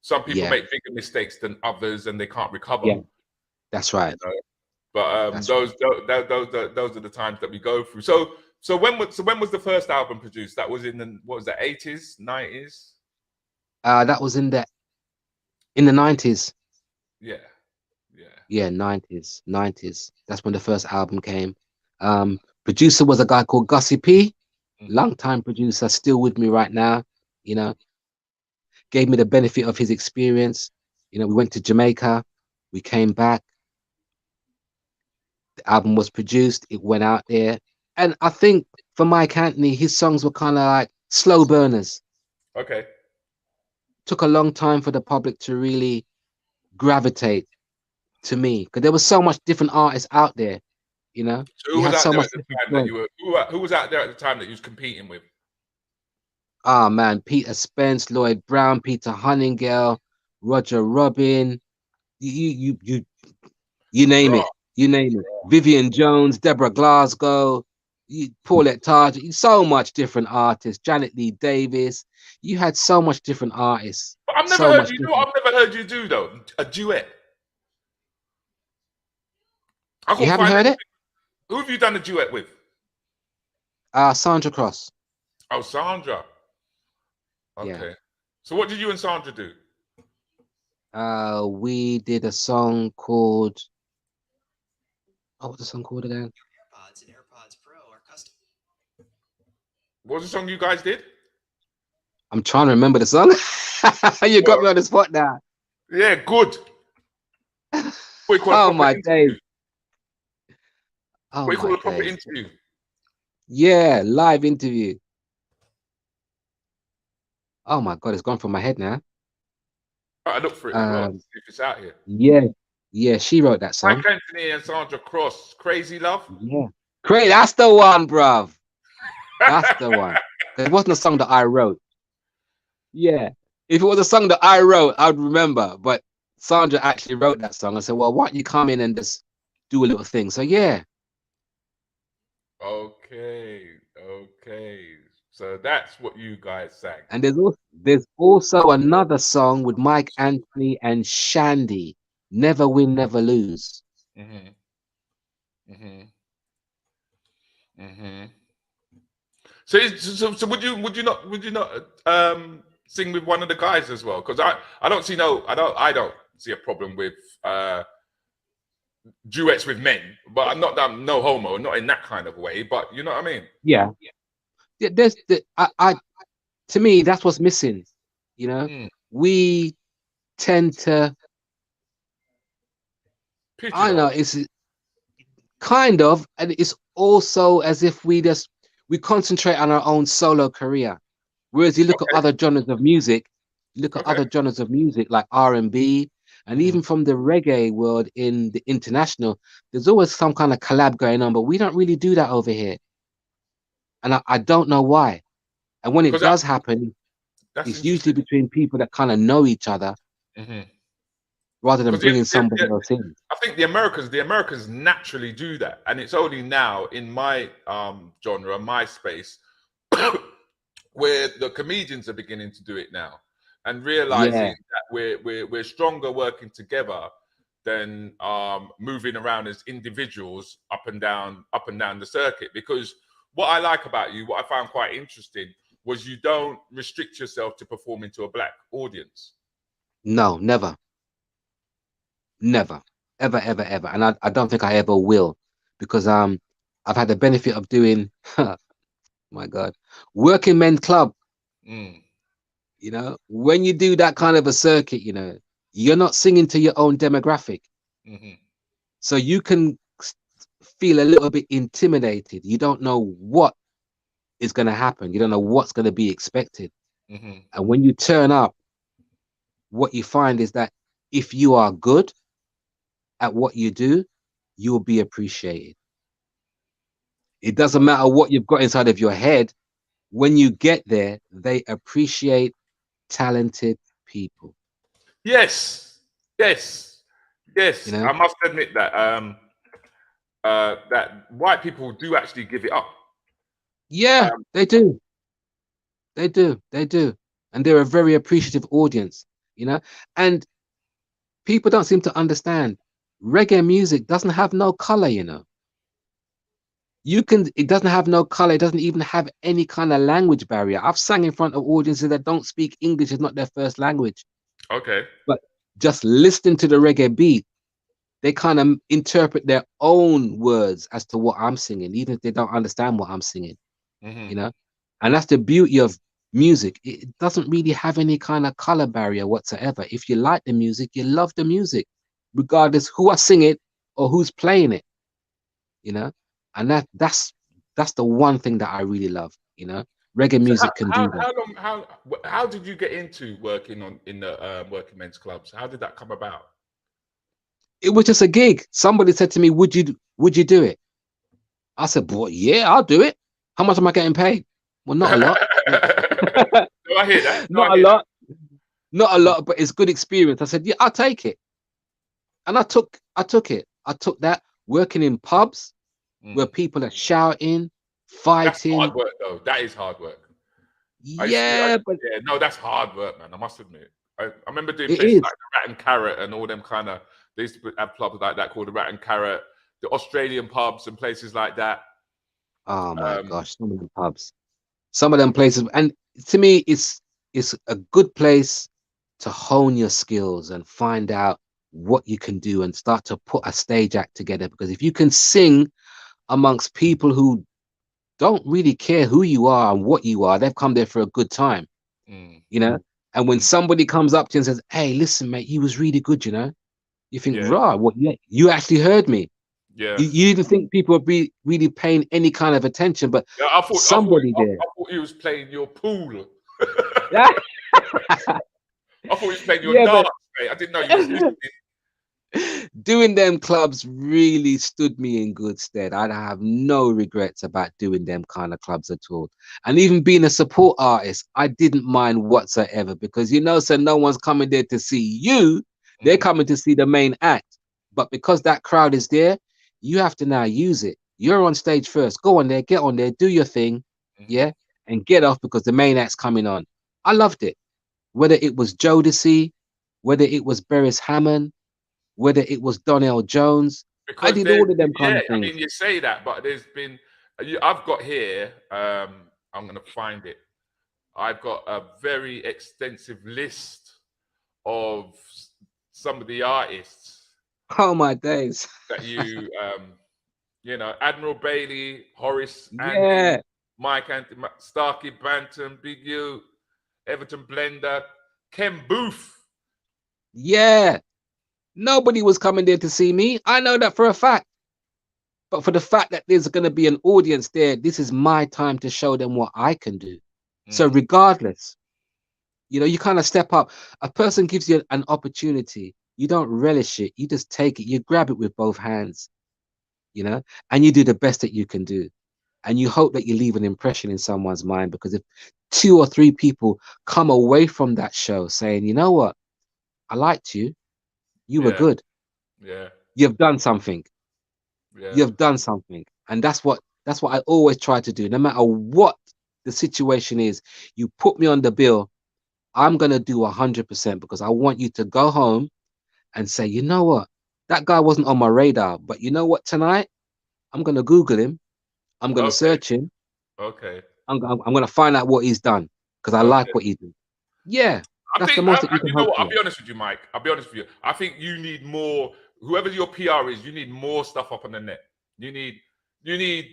some people Yeah. make bigger mistakes than others, and they can't recover. Yeah. That's right. You know? But That's those are the times that we go through. So when was the first album produced? That was in the, what was that, 80s, 90s? That was in the 90s. Yeah. Yeah, 90s. That's when the first album came. Producer was a guy called Gussie P, long-time producer, still with me right now. You know, gave me the benefit of his experience. You know, we went to Jamaica, we came back. The album was produced, it went out there, and I think for Mike Anthony, his songs were kind of like slow burners. Okay. Took a long time for the public to really gravitate to me because there was so much different artists out there. You know, So who you was had out so there much at the different time that joints. you were? Who was out there at the time that you was competing with? Ah man, Peter Spence, Lloyd Brown, Peter Honeygale, Roger Robin, you name it, you name it. Vivian Jones, Deborah Glasgow, Paulette Targer, so much different artists. Janet Lee Davis, you had so much different artists. But I've never So heard much you do. different. I've never heard you do though a duet. I You couldn't haven't find heard it. it? Who have you done a duet with? Sandra Cross. Oh, Sandra. Okay. Yeah. So what did you and Sandra do? We did a song called, what's the song called again? AirPods and AirPods Pro are custom. What was the song you guys did? I'm trying to remember the song. You got me on the spot now. Yeah, good. Oh my days. Oh What do you call my a proper days. interview? Yeah, live interview. Oh my God, it's gone from my head now. I look for it as well. See if it's out here. Yeah, she wrote that song. Mike Anthony and Sandra Cross, Crazy Love. Yeah, great. That's the one, bruv. That's the one. It wasn't a song that I wrote. Yeah, if it was a song that I wrote, I would remember. But Sandra actually wrote that song. I said, well, why don't you come in and just do a little thing? So yeah. Okay. So that's what you guys sang. And there's also another song with Mike Anthony and Shandy, Never Win, Never Lose. So would you not sing with one of the guys as well? Because I don't see a problem with duets with men, but I'm not no homo, not in that kind of way. But you know what I mean? Yeah. There's to me, that's what's missing. You know, we tend to. I know it's kind of, and it's also as if we concentrate on our own solo career. Whereas you look at other genres of music, like R&B, and even from the reggae world in the international, there's always some kind of collab going on, but we don't really do that over here. And I don't know why. And when it does happen, it's usually between people that kind of know each other, rather than bringing somebody else in. I think the Americans naturally do that, and it's only now in my genre, my space, where the comedians are beginning to do it now, and realizing that we're stronger working together than moving around as individuals up and down the circuit. Because what I like about you, what I found quite interesting, was you don't restrict yourself to performing to a black audience. No, never. Never. Ever. And I don't think I ever will, because I've had the benefit of doing my God, working men club. You know, when you do that kind of a circuit, you know, you're not singing to your own demographic. So you can feel a little bit intimidated. You don't know what is going to happen. You don't know what's going to be expected. And when you turn up, what you find is that if you are good at what you do, you will be appreciated. It doesn't matter what you've got inside of your head. When you get there, they appreciate talented people. Yes. You know? I must admit that that white people do actually give it up. Yeah, they do. And they're a very appreciative audience. you know. And people don't seem to understand reggae music doesn't have no color, you know. It doesn't have no color, it doesn't even have any kind of language barrier. I've sang in front of audiences that don't speak English, it's not their first language. Okay. But just listening to the reggae beat, they kind of interpret their own words as to what I'm singing, even if they don't understand what I'm singing, you know. And that's the beauty of music. It doesn't really have any kind of color barrier whatsoever. If you like the music, you love the music, regardless who I sing it or who's playing it, you know. And that's the one thing that I really love, you know. Reggae music can do that. How did you get into working in the working men's clubs? How did that come about? It was just a gig. Somebody said to me, would you do it? I said, boy, yeah, I'll do it. How much am I getting paid? Well, not a lot. No, I hear that. No, Not a lot. Not a lot, but it's good experience. I said, yeah, I'll take it. And I took it. I took that, working in pubs where people are shouting, fighting. That's hard work, though. That is hard work. Yeah, but yeah, no, that's hard work, man. I must admit. I remember doing It places is. like the Rat and Carrot and all them kind of. They used to have clubs like that called the Rat and Carrot, the Australian pubs and places like that. Oh my gosh, some of them pubs, some of them places, and to me, it's a good place to hone your skills and find out what you can do and start to put a stage act together. Because if you can sing amongst people who don't really care who you are and what you are, they've come there for a good time, you know. And when somebody comes up to you and says, "Hey, listen, mate, you was really good," you know, you think, Yeah. "Right, what? You actually heard me." Yeah. You didn't think people would be really paying any kind of attention, but Yeah, I thought there. I thought he was playing your pool. Yeah. I thought he was playing your Yeah, darts, mate. I didn't know you was listening. Doing them clubs really stood me in good stead. I have no regrets about doing them kind of clubs at all. And even being a support artist, I didn't mind whatsoever, because so no one's coming there to see you. They're coming to see the main act. But because that crowd is there, you have to now use it. You're on stage first. Go on there, get on there, do your thing, yeah, and get off, because the main act's coming on. I loved it. Whether it was Jodeci, whether it was Beres Hammond, whether it was Donnell Jones, I did all of them kind of things. I mean, you say that, but there's been. I've got here. I'm going to find it. I've got a very extensive list of some of the artists. Oh my days! That you, Admiral Bailey, Horace, Yeah. Andy, Mike Anthony, Starkey Bantam, Big U, Everton Blender, Ken Booth. Yeah. Nobody was coming there to see me. I know that for a fact. But for the fact that there's going to be an audience there, this is my time to show them what I can do. So regardless, you kind of step up. A person gives you an opportunity. You don't relish it. You just take it. You grab it with both hands, and you do the best that you can do. And you hope that you leave an impression in someone's mind, because if 2 or 3 people come away from that show saying, you know what, I liked you. You were good. Yeah. You've done something. Yeah. You've done something. And that's what I always try to do. No matter what the situation is, you put me on the bill, I'm going to do 100%, because I want you to go home and say, you know what, that guy wasn't on my radar, but you know what, tonight, I'm going to Google him. I'm going to search him. Okay. I'm going to find out what he's done, because I like what he did. Yeah. That's the most that you can hope for. I'll be honest with you, Mike. I'll be honest with you. I think you need more. Whoever your PR is, you need more stuff up on the net. You need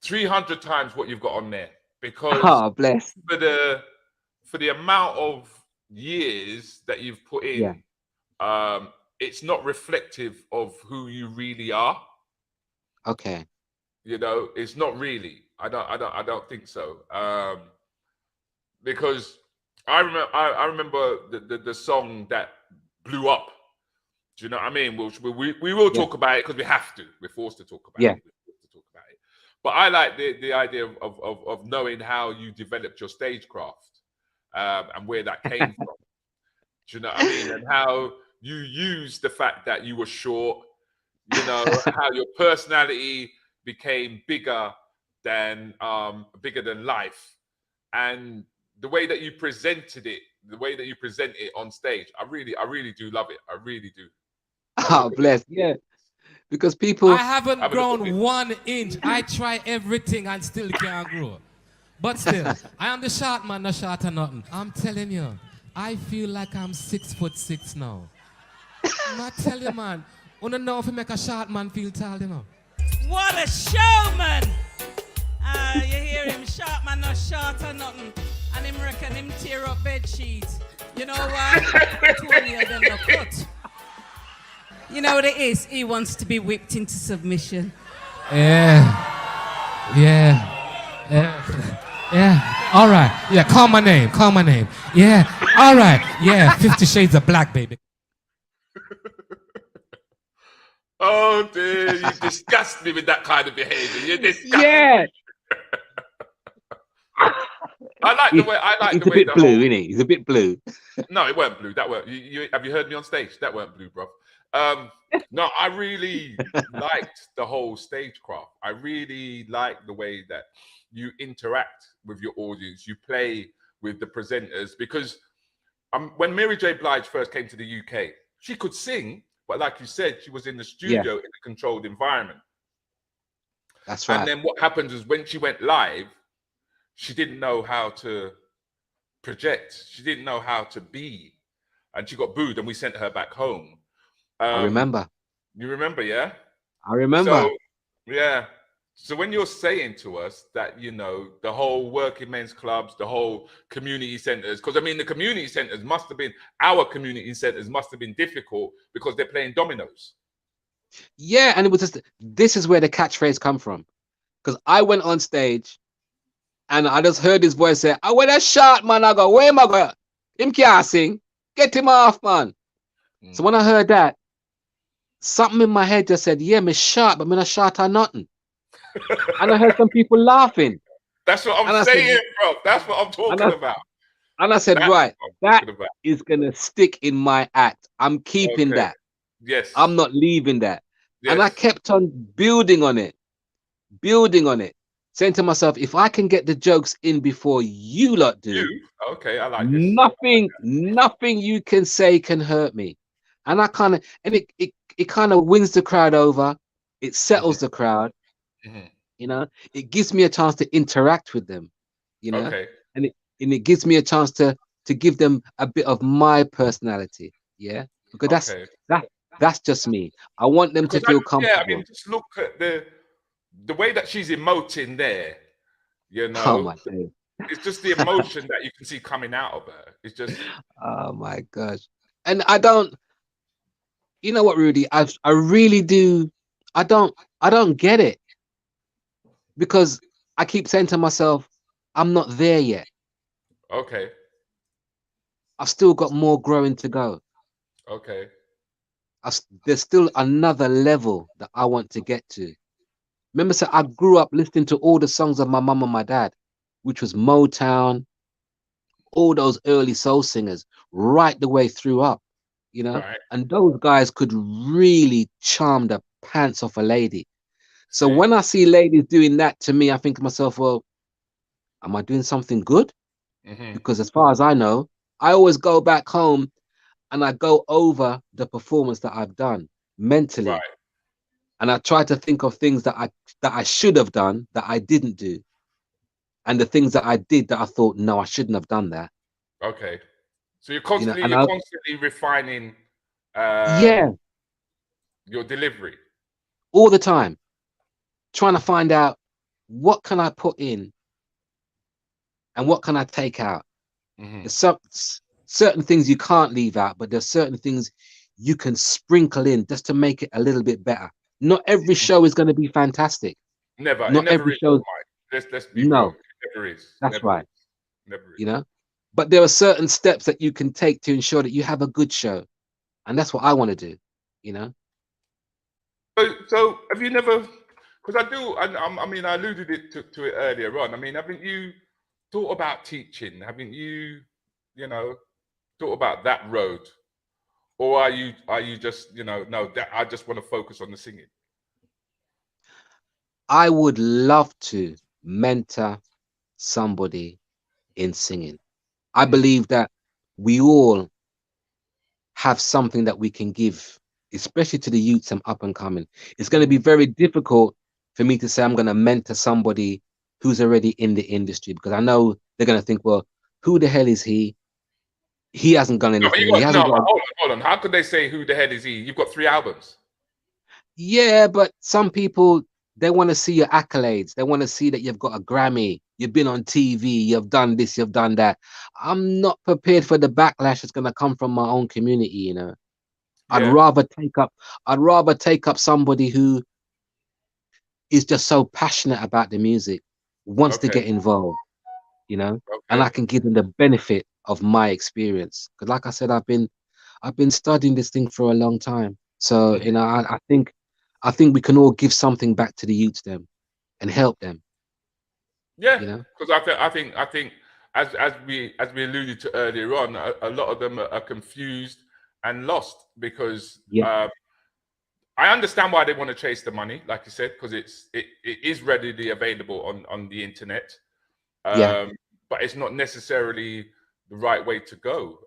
300 times what you've got on there, because bless. for the amount of years that you've put in, it's not reflective of who you really are. Okay. It's not really. I don't think so. Because I remember the song that blew up. Do you know what I mean? We will talk about it because we have to. We're forced to talk about it. We're forced to talk about it. But I like the idea of knowing how you developed your stagecraft, and where that came from. Do you know what I mean? And how you used the fact that you were short. How your personality became bigger than life, and the way that you presented it the way that you present it on stage. I really do love it. I really do. Oh, bless. Yeah. Because I people, haven't Have a look at grown it. 1 inch. I try everything and still can't grow. But still, I am the short man, no short or nothing. I'm telling you, I feel like I'm 6'6" now. I tell you, man, wanna know if you make a short man feel tall, you know? What a showman! You hear him, short man, not short or nothing. And him reckon him tear up bed sheets. You know what? 20 of them no cut. You know what it is? He wants to be whipped into submission. Yeah. All right. Yeah, call my name. Yeah. All right. Yeah, 50 Shades of Black, baby. Oh dear, you disgust me with that kind of behavior. You disgust yeah. I like the way He's the a way bit the blue, whole- isn't he? He's a bit blue. No, it weren't blue. That weren't you have you heard me on stage? That weren't blue, bro. No, I really liked the whole stagecraft. I really like the way that you interact with your audience. You play with the presenters because when Mary J. Blige first came to the UK, she could sing, but like you said, she was in the studio in a controlled environment. That's right. And then what happened is when she went live, she didn't know how to project. She didn't know how to be, and she got booed, and we sent her back home. I remember. You remember, yeah? I remember. So, yeah. So when you're saying to us that, you know, the whole working men's clubs, the whole community centers, because I mean, the community centers must have been, our community centers must have been difficult because they're playing dominoes. Yeah, and it was just, this is where the catchphrase come from. Because I went on stage and I just heard his voice say, I want a shot, man. I go, where am I going? Him can't sing. Get him off, man. So when I heard that, something in my head just said, yeah, me shot, but me not shot or nothing. And I heard some people laughing. That's what I'm saying, bro. That's what I'm talking about. And I said, That's right, what I'm talking about. is going to stick in my act. I'm keeping Okay. that. Yes. I'm not leaving that. Yes. And I kept on building on it, saying to myself, if I can get the jokes in before you lot do, You? Okay, I like this. nothing you can say can hurt me. And I kind of, and it kind of wins the crowd over. It settles the crowd. You know, it gives me a chance to interact with them, you know, and it gives me a chance to give them a bit of my personality. Yeah, because that's just me. I want them to feel comfortable. Yeah, I mean, just look at the way that she's emoting there. You know, Oh my God. It's just the emotion that you can see coming out of her. It's just, Oh my gosh. And I don't, you know what, Rudy, I really do. I don't get it, because I keep saying to myself, I'm not there yet. okay, I've still got more growing to go. okay, There's still another level that I want to get to. Remember, so I grew up listening to all the songs of my mum and my dad, which was Motown, all those early soul singers, right the way through up, you know. right. And those guys could really charm the pants off a lady. So when I see ladies doing that to me, I think to myself, well, am I doing something good? Because as far as I know, I always go back home and I go over the performance that I've done mentally. Right. And I try to think of things that I should have done that I didn't do. And the things that I did that I thought, no, I shouldn't have done that. Okay. So you're constantly, constantly refining your delivery. All the time. Trying to find out what can I put in and what can I take out. There's certain things you can't leave out, but there's certain things you can sprinkle in just to make it a little bit better. Not every show is going to be fantastic. Never. Not every show. Let's be real. It never is. That's never right. Is. Never is. You know, but there are certain steps that you can take to ensure that you have a good show, and that's what I want to do. You know. So have you never? Because I do. I mean, I alluded to it earlier on. I mean, haven't you thought about teaching? Haven't you, you know, thought about that road? Or are you just, you know, no, that I just want to focus on the singing? I would love to mentor somebody in singing. I believe that we all have something that we can give, especially to the youths and up and coming. It's going to be very difficult for me to say I'm going to mentor somebody who's already in the industry, because I know they're going to think, well, who the hell is he? He hasn't done No, anything. He hasn't got... hold on. How could they say who the hell is he? You've got 3 albums. Yeah, but some people, they want to see your accolades. They want to see that you've got a Grammy, you've been on TV, you've done this, you've done that. I'm not prepared for the backlash that's going to come from my own community, you know. Yeah. I'd rather take up somebody who is just so passionate about the music, wants to get involved, you know, and I can give them the benefit of my experience. Because like I said, I've been studying this thing for a long time. So, you know, I think we can all give something back to the youths them and help them. Yeah, you know, because I think as we alluded to earlier on, a lot of them are confused and lost because I understand why they want to chase the money, like you said, because it is readily available on the internet. But it's not necessarily the right way to go.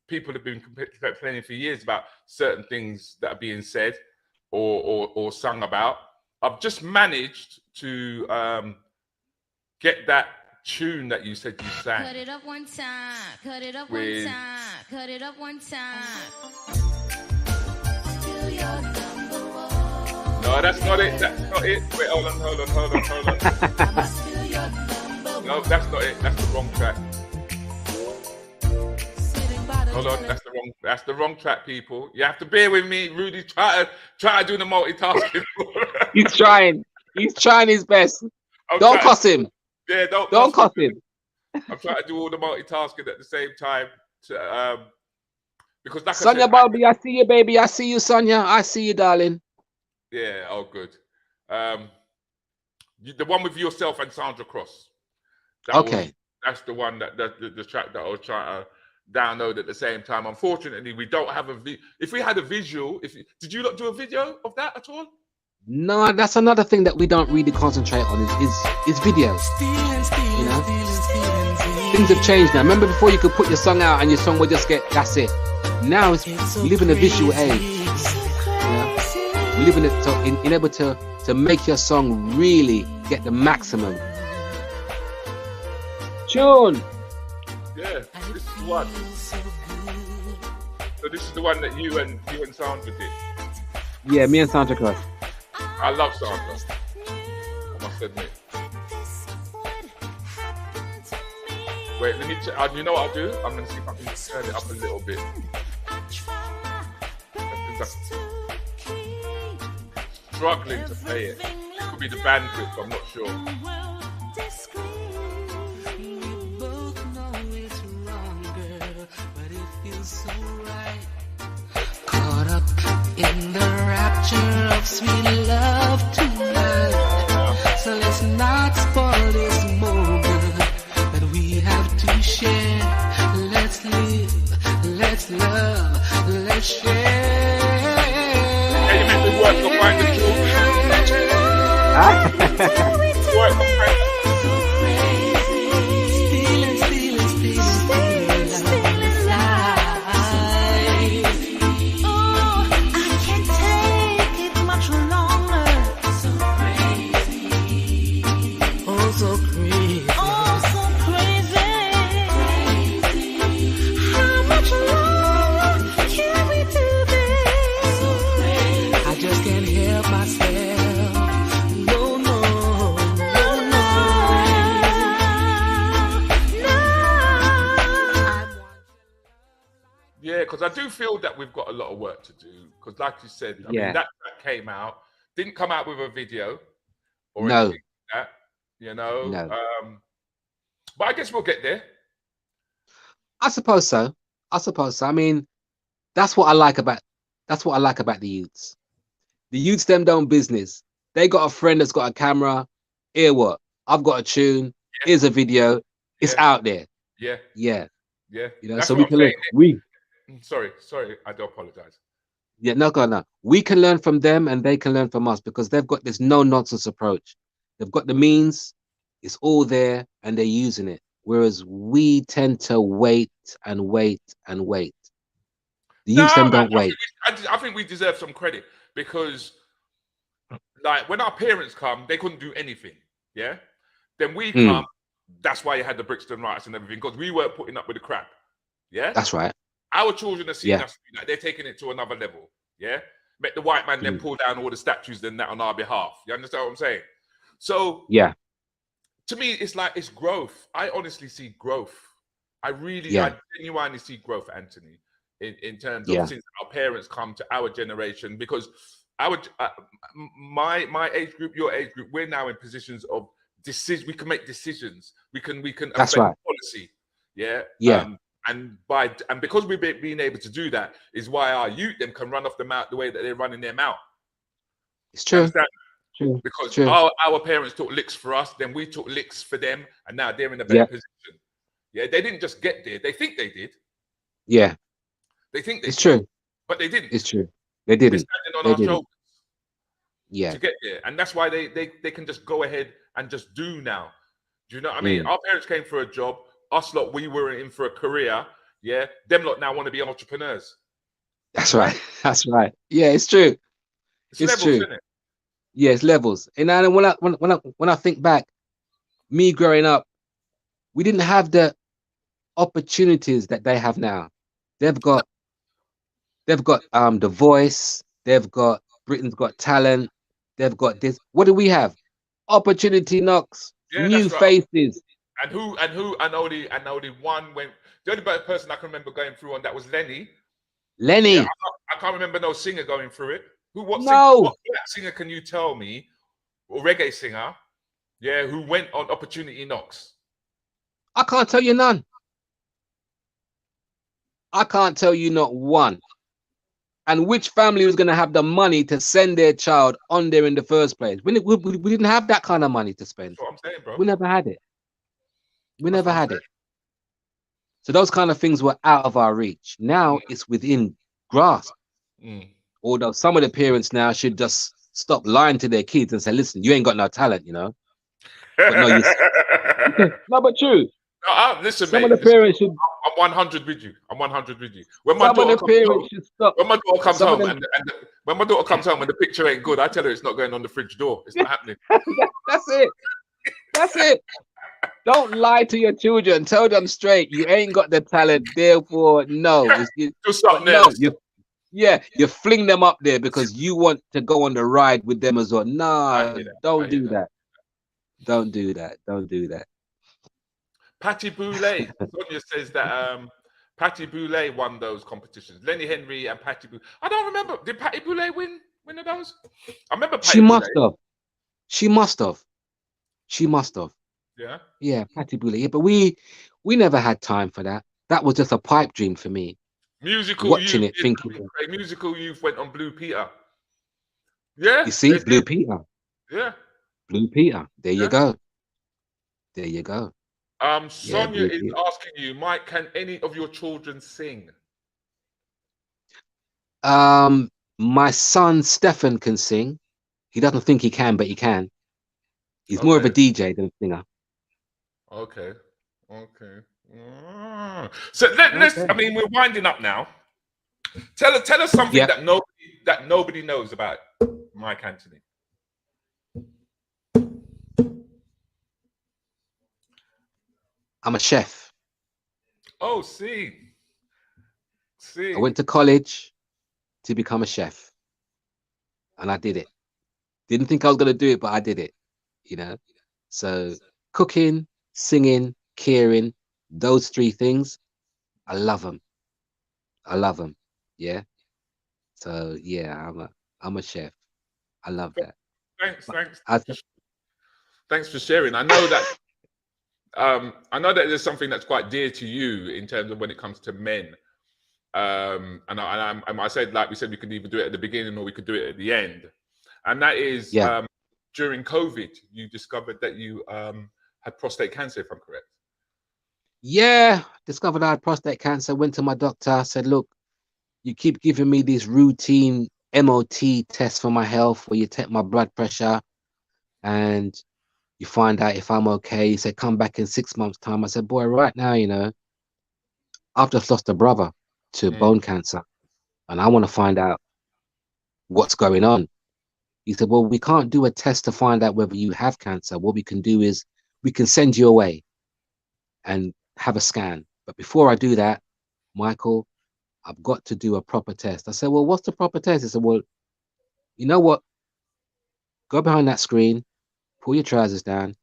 People have been complaining for years about certain things that are being said or sung about. I've just managed to get that tune that you said you sang. Cut it up one time, cut it up one time, cut it up one time. Still your number one. No, that's not it. That's not it. Wait, hold on. No, that's not it. That's the wrong track. Hold on, that's the wrong track, people. You have to bear with me, Rudy. Try to do the multitasking. He's trying his best. Don't cuss him. Yeah, don't cuss him. I'm trying to do all the multitasking at the same time because like Sonia, baby, I see you, baby. I see you, Sonia. I see you, darling. Yeah, oh good. The one with yourself and Sandra Cross. That's the one that the track that I was trying to download at the same time. Unfortunately, we don't have if we had a visual, did you not do a video of that at all? No, that's another thing that we don't really concentrate on is videos. You know, things have changed now. Remember before you could put your song out and your song would just get, that's it. Now we live in a visual age. You know? We live in able to make your song really get the maximum. Tune. Yeah, this is the one. So this is the one that you and Sandra did. Yeah, me and Sandra Cross. I love Sandra. I must admit. Wait, let me check. You know what I'll do? I'm going to see if I can turn it up a little bit. I'm struggling to play it. It could be the bandwidth, I'm not sure. Caught up in the rapture of sweet love tonight. So let's not spoil this moment that we have to share. Let's live, let's love, let's share. Hey, you meant to work to find the because I do feel that we've got a lot of work to do. Because, like you said, I mean, that came out, didn't come out with a video or anything like that, you know. No. But I guess we'll get there. I suppose so. I mean, that's what I like about the youths. The youths them don't business. They got a friend that's got a camera. Here what? I've got a tune. Yeah. Here's a video. It's out there. Yeah. Yeah. Yeah. You know, that's so we can learn. Sorry, I do apologize. Yeah, no. We can learn from them and they can learn from us because they've got this no nonsense approach. They've got the means, it's all there, and they're using it. whereas we tend to wait and wait and wait. The No, youths them man, don't wait. I think we deserve some credit because, like, when our parents come, they couldn't do anything. Yeah. Then we come. That's why you had the Brixton riots and everything, because we weren't putting up with the crap. Yeah. That's right. Our children are seeing Yeah. us like they're taking it to another level. Yeah. Make the white man then pull down all the statues and that on our behalf. You understand what I'm saying? So Yeah. to me, it's like it's growth. I honestly see growth. I genuinely see growth, Anthony, in terms of since our parents come to our generation, because our my age group, your age group, we're now in positions of decision. We can make decisions. We can That's affect right. policy. Yeah. Yeah. And because we've been able to do that is why our youth them can run off the mouth the way that they're running their mouth. It's true. True. Because True. our parents took licks for us, then we took licks for them, and now they're in a better position. Yeah, they didn't just get there. They think they did. Yeah. They think they It's did, true. but they didn't. It's true. They They're didn't. standing on They our didn't. shoulders Yeah. to get there, and that's why they can just go ahead and just do now. Do you know what I mean? Our parents came for a job. Us lot, we were in for a career. Yeah, them lot now want to be entrepreneurs. That's right. That's right. Yeah, it's true. It's It's levels, true. isn't it? Yeah, it's levels. And then when I think back, me growing up, we didn't have the opportunities that they have now. They've got The Voice, they've got Britain's Got Talent, they've got this. What do we have? Opportunity knocks, Yeah, new that's right. faces. And only one went. The only person I can remember going through on that was Lenny. Lenny. Yeah, I can't remember no singer going through it. What black singer can you tell me, or reggae singer, yeah, who went on opportunity knocks? I can't tell you none. I can't tell you not one. And which family was going to have the money to send their child on there in the first place? We didn't have that kind of money to spend. That's what I'm saying, bro. We never had it. We never had it. So those kind of things were out of our reach. Now it's within grasp. Although some of the parents now should just stop lying to their kids and say, listen, you ain't got no talent, you know. But no, no, but true. Listen, some mate, of the parents should. I'm 100 with you. I'm 100 with you. When my daughter comes home, when my daughter comes home and the picture ain't good, I tell her it's not going on the fridge door. It's not happening. That's it. That's it. Don't lie to your children. Tell them straight. You ain't got the talent. Therefore, no. Do something else. You fling them up there because you want to go on the ride with them as well. No, don't do that. Don't do that. Don't do that. Patty Boulay. Sonia says that Patty Boulay won those competitions. Lenny Henry and Patty Boulay. I don't remember. Did Patty Boulay win of those? I remember Patty She must have. She must have. She must have. Yeah. Yeah, Patty Boulay. Yeah, but we never had time for that. That was just a pipe dream for me. Watching it, thinking. Musical Youth went on Blue Peter. Yeah. You see, Blue Peter. Yeah. Blue Peter. There you go. There you go. Sonia is asking you, Mike, can any of your children sing? My son Stefan can sing. He doesn't think he can, but he can. He's more of a DJ than a singer. Okay. So let's. I mean, we're winding up now. Tell us something that nobody knows about Mike Anthony. I'm a chef. Oh, see. I went to college to become a chef, and I did it. Didn't think I was gonna do it, but I did it. You know, so cooking, singing, caring, those three things, I love them. I love them. Yeah. So yeah, I'm a chef. I love that. Thanks for sharing. I know that. I know that there's something that's quite dear to you in terms of when it comes to men. And I said, like we said, we could either do it at the beginning or we could do it at the end. And that is during COVID, you discovered that you had prostate cancer, if I'm correct. Yeah, discovered I had prostate cancer. Went to my doctor. Said, look, you keep giving me these routine MOT tests for my health, where you take my blood pressure, and You find out if I'm okay. He said, come back in 6 months' time. I said, boy, right now, you know, I've just lost a brother to bone cancer, and I want to find out what's going on. He said, well, we can't do a test to find out whether you have cancer. What we can do is we can send you away and have a scan. But before I do that, Michael, I've got to do a proper test. I said, well, what's the proper test? He said, well, you know what? Go behind that screen, pull your trousers down.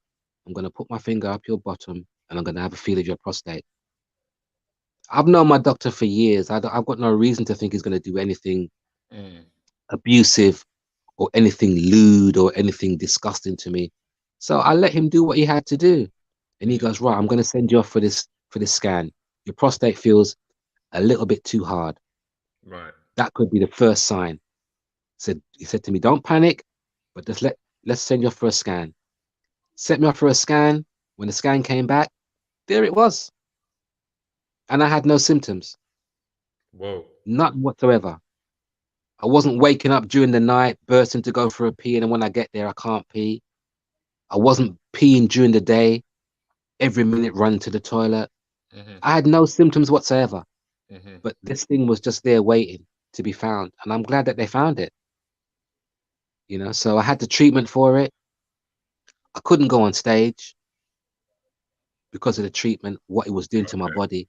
I'm going to put my finger up your bottom and I'm going to have a feel of your prostate. I've known my doctor for years. I've got no reason to think he's going to do anything abusive or anything lewd or anything disgusting to me. So I let him do what he had to do. And he goes, right, I'm going to send you off for this scan. Your prostate feels a little bit too hard. Right. That could be the first sign. He said to me, don't panic, but just let's send you off for a scan. Sent me off for a scan. When the scan came back, there it was. And I had no symptoms. Whoa. None whatsoever. I wasn't waking up during the night, bursting to go for a pee, and then when I get there, I can't pee. I wasn't peeing during the day, every minute run to the toilet. I had no symptoms whatsoever. But this thing was just there waiting to be found. And I'm glad that they found it. You know, so I had the treatment for it. I couldn't go on stage because of the treatment, what it was doing to my body.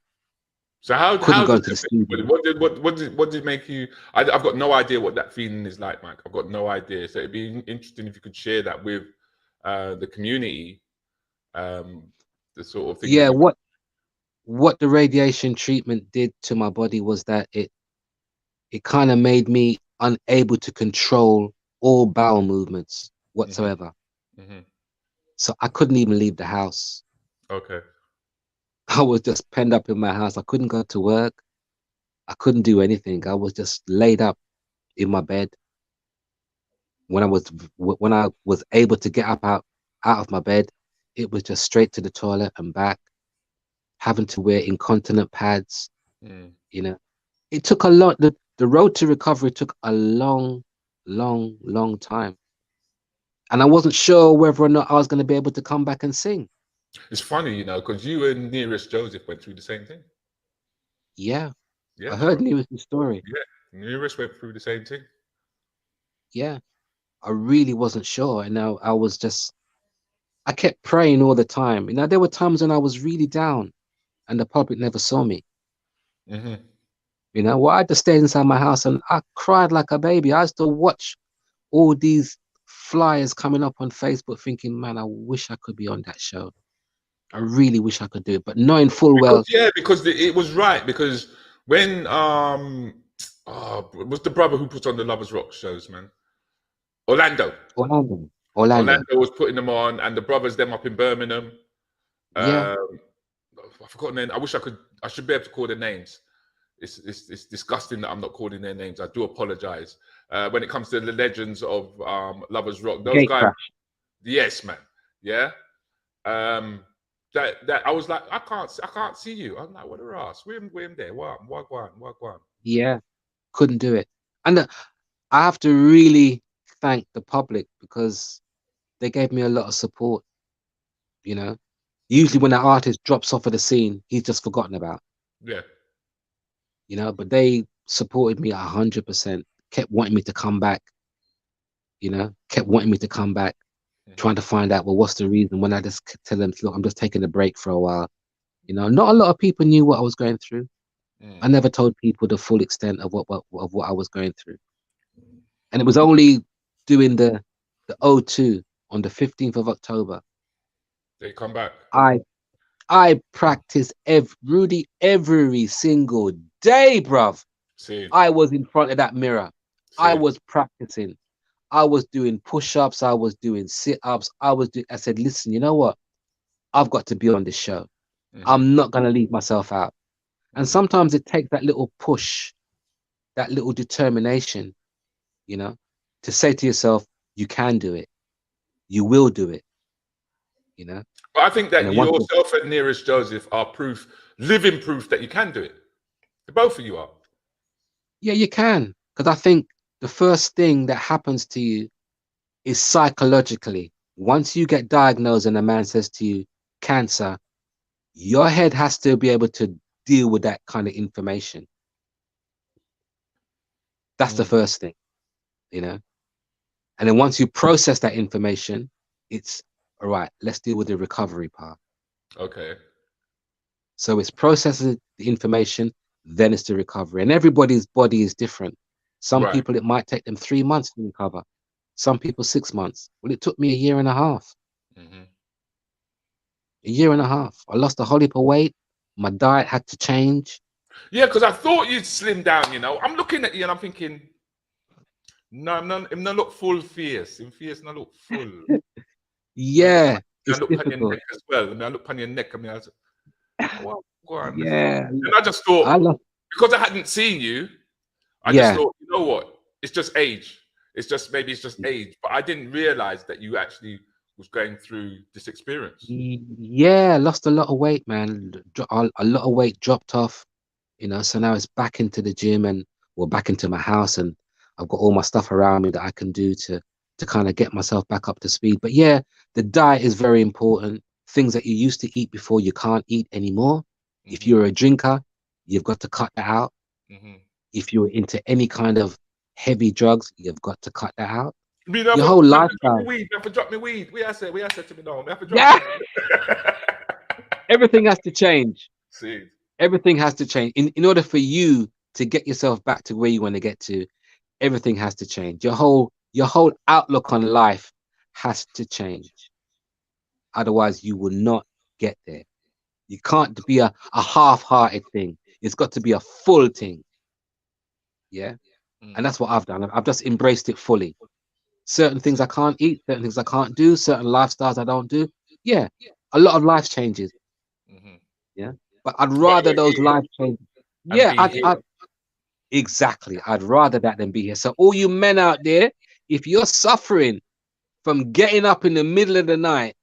So how Couldn't go did to the it studio. what did make you? I've got no idea what that feeling is like, Mike. I've got no idea. So it'd be interesting if you could share that with the community. The sort of thing. Yeah, what the radiation treatment did to my body was that it kind of made me unable to control all bowel movements whatsoever. So I couldn't even leave the house. Okay. I was just penned up in my house. I couldn't go to work. I couldn't do anything. I was just laid up in my bed. When I was able to get up out of my bed, it was just straight to the toilet and back, having to wear incontinent pads. You know, it took a lot. The road to recovery took a long time. And I wasn't sure whether or not I was going to be able to come back and sing. It's funny, you know, because you and Nearest Joseph went through the same thing. Yeah. Yeah. I heard Nearest's story. Yeah. Nearest went through the same thing. Yeah. I really wasn't sure. And now I kept praying all the time. You know, there were times when I was really down and the public never saw me. You know, well, I had to stay inside my house and I cried like a baby. I used to watch all these flyers coming up on Facebook thinking, man, I wish I could be on that show. I really wish I could do it, but knowing full well. Yeah, because it was right. Because when was the brother who put on the Lovers Rock shows, man? Orlando was putting them on, and the brothers them up in Birmingham. Yeah. I forgot their. I should be able to call their names. It's disgusting that I'm not calling their names. I do apologize. When it comes to the legends of Lovers Rock, those guys. Yes, man. Yeah. That I was like, I can't see you. I'm like, what a ass. We're there. What? Yeah, couldn't do it. And I have to really thank the public because they gave me a lot of support. You know, usually when an artist drops off of the scene, he's just forgotten about. Yeah. You know, but they supported me 100%. Kept wanting me to come back. You know, kept wanting me to come back. Trying to find out, well, what's the reason? When I just tell them, look, I'm just taking a break for a while. You know, not a lot of people knew what I was going through. I never told people the full extent of what I was going through. And it was only doing the O2 on the 15th of October. They come back. I practiced Rudi every single day, bruv. I was in front of that mirror. I was practicing. I was doing push-ups. I was doing sit-ups. I said, listen, you know what? I've got to be on this show. I'm not going to leave myself out. And sometimes it takes that little push, that little determination, you know, to say to yourself, you can do it. You will do it, you know. But I think that yourself and Nearest Joseph are living proof that you can do it. Both of you are. Yeah, you can. Because I think the first thing that happens to you is psychologically. Once you get diagnosed and a man says to you, cancer, your head has to be able to deal with that kind of information. That's the first thing, you know. And then once you process that information, it's all right, let's deal with the recovery part. Okay. So it's processing the information, then it's the recovery. And everybody's body is different. Some Right. people, it might take them 3 months to recover. Some people 6 months. Well, it took me a year and a half. Mhm. A year and a half. I lost a whole heap of weight. My diet had to change. Yeah, because I thought you'd slim down, you know. I'm looking at you and I'm thinking, no, I'm not look full fierce. In fierce, not look full. Yeah, I it's look on your difficult. neck as well. I mean, I look on your neck. I mean, I was, well, go on. Yeah, And I just thought, I lost. because I hadn't seen you, I Yeah. just thought, you know what? It's just age. It's just age. But I didn't realize that you actually was going through this experience. Yeah, lost a lot of weight, man. A lot of weight dropped off, you know. So now it's back into the gym and back into my house, and I've got all my stuff around me that I can do to kind of get myself back up to speed. But yeah, the diet is very important. Things that you used to eat before, you can't eat anymore. If you're a drinker, you've got to cut that out. If you're into any kind of heavy drugs, you've got to cut that out. You know, Your whole lifestyle. You have to drop me weed. We have said to me, no, we have to drop Yeah. me. Everything has to change. See. Everything has to change. In order for you to get yourself back to where you want to get to, everything has to change. Your whole outlook on life has to change. Otherwise, you will not get there. You can't be a half-hearted thing. It's got to be a full thing. Yeah. And that's what I've done. I've just embraced it fully. Certain things I can't eat, certain things I can't do, certain lifestyles I don't do. Yeah. A lot of life changes. Yeah. But I'd rather those life changes. Yeah, exactly. I'd rather that than be here. So all you men out there, if you're suffering from getting up in the middle of the night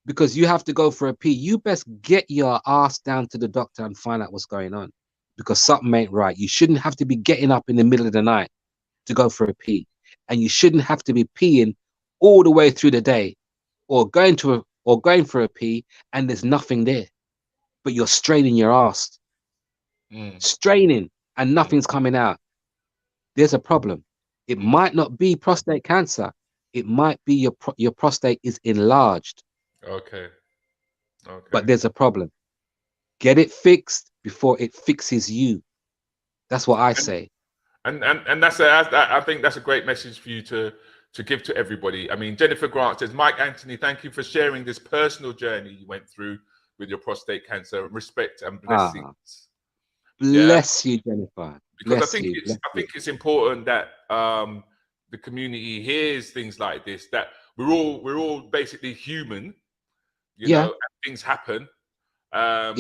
because you have to go for a pee, you best get your ass down to the doctor and find out what's going on, because something ain't right. You shouldn't have to be getting up in the middle of the night to go for a pee, and you shouldn't have to be peeing all the way through the day, or going for a pee and there's nothing there, but you're straining your ass, straining, and nothing's coming out. There's a problem. It might not be prostate cancer. It might be your prostate is enlarged. Okay. But there's a problem. Get it fixed before it fixes you. That's what I say. And I think that's a great message for you to give to everybody. I mean, Jennifer Grant says, Mike Anthony, thank you for sharing this personal journey you went through with your prostate cancer. Respect and blessings. Bless you, Jennifer. Because I think it's important that the community hears things like this, that we're all basically human, you know, and things happen. And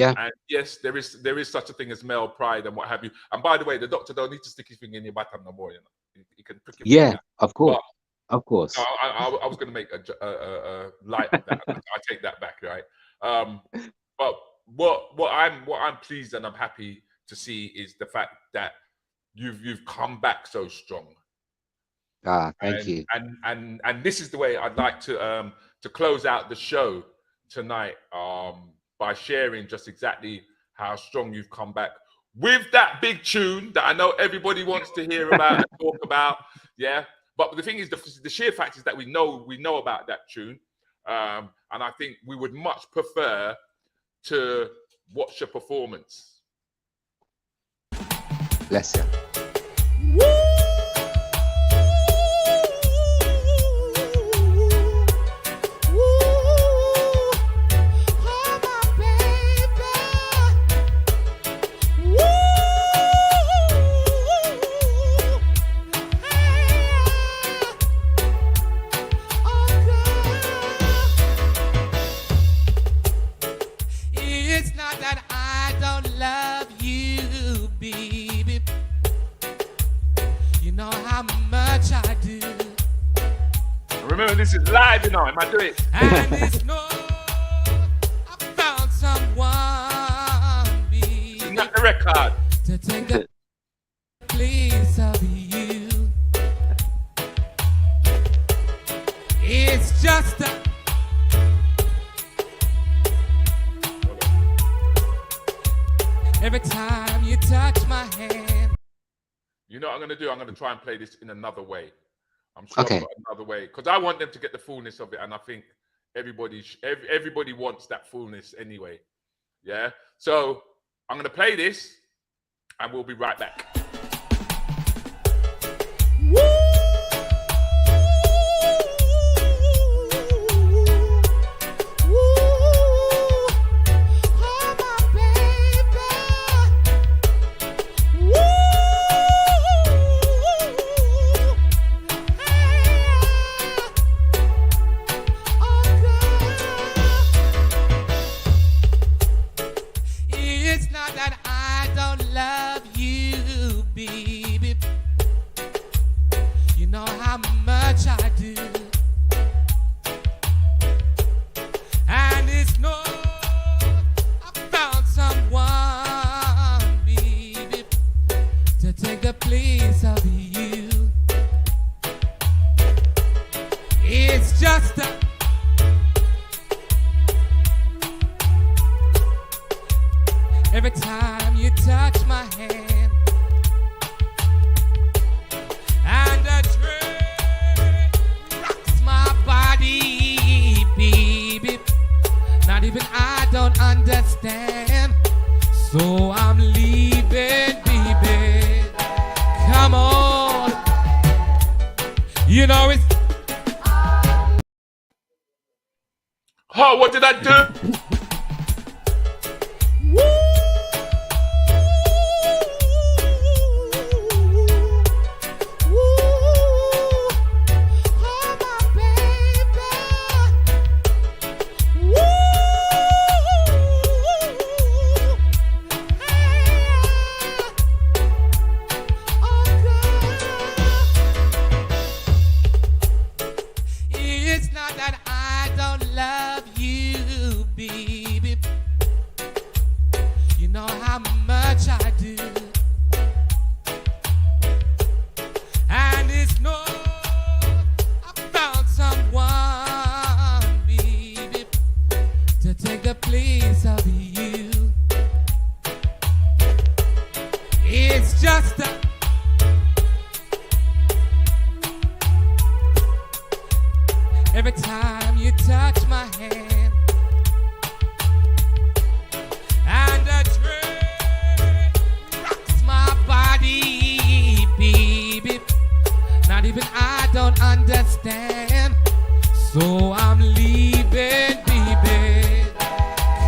yes, there is such a thing as male pride and what have you. And by the way, the doctor don't need to stick his finger in your bottom no more, you know. He can prick your finger. Of course. Of course. No, I was going to make a light of that. I take that back, right? But what I'm pleased and I'm happy to see is the fact that you've come back so strong. Thank you. And this is the way I'd like to close out the show tonight, by sharing just exactly how strong you've come back with that big tune that I know everybody wants to hear about and talk about. Yeah. But the thing is, the sheer fact is that we know about that tune. And I think we would much prefer to watch your performance. Bless you. Remember, this is live, you know. AMATURE. And it's no, I found someone it's not the record to take the place of you. It's just just a every time you touch my hand. You know what I'm going to do? I'm going to try and play this in another way. I'm sure Okay. I've got another way because I want them to get the fullness of it, and I think everybody wants that fullness anyway. Yeah. So I'm going to play this, and we'll be right back. It's not that I don't love you, baby. You know how much I do. And it's no, I found someone, baby, to take the place of you. It's just a every time you touch my hand, and the dream rocks my body, baby. Not even I don't understand, so I'm leaving, baby. Come on, you know it's. Oh, what did I do? It's not that I don't love you, baby. You know how much I do. And it's no, I found someone, baby, to take the place of you. It's just a every time you touch my hand, and the dream rocks my body, baby. Not even I don't understand, so I'm leaving, baby.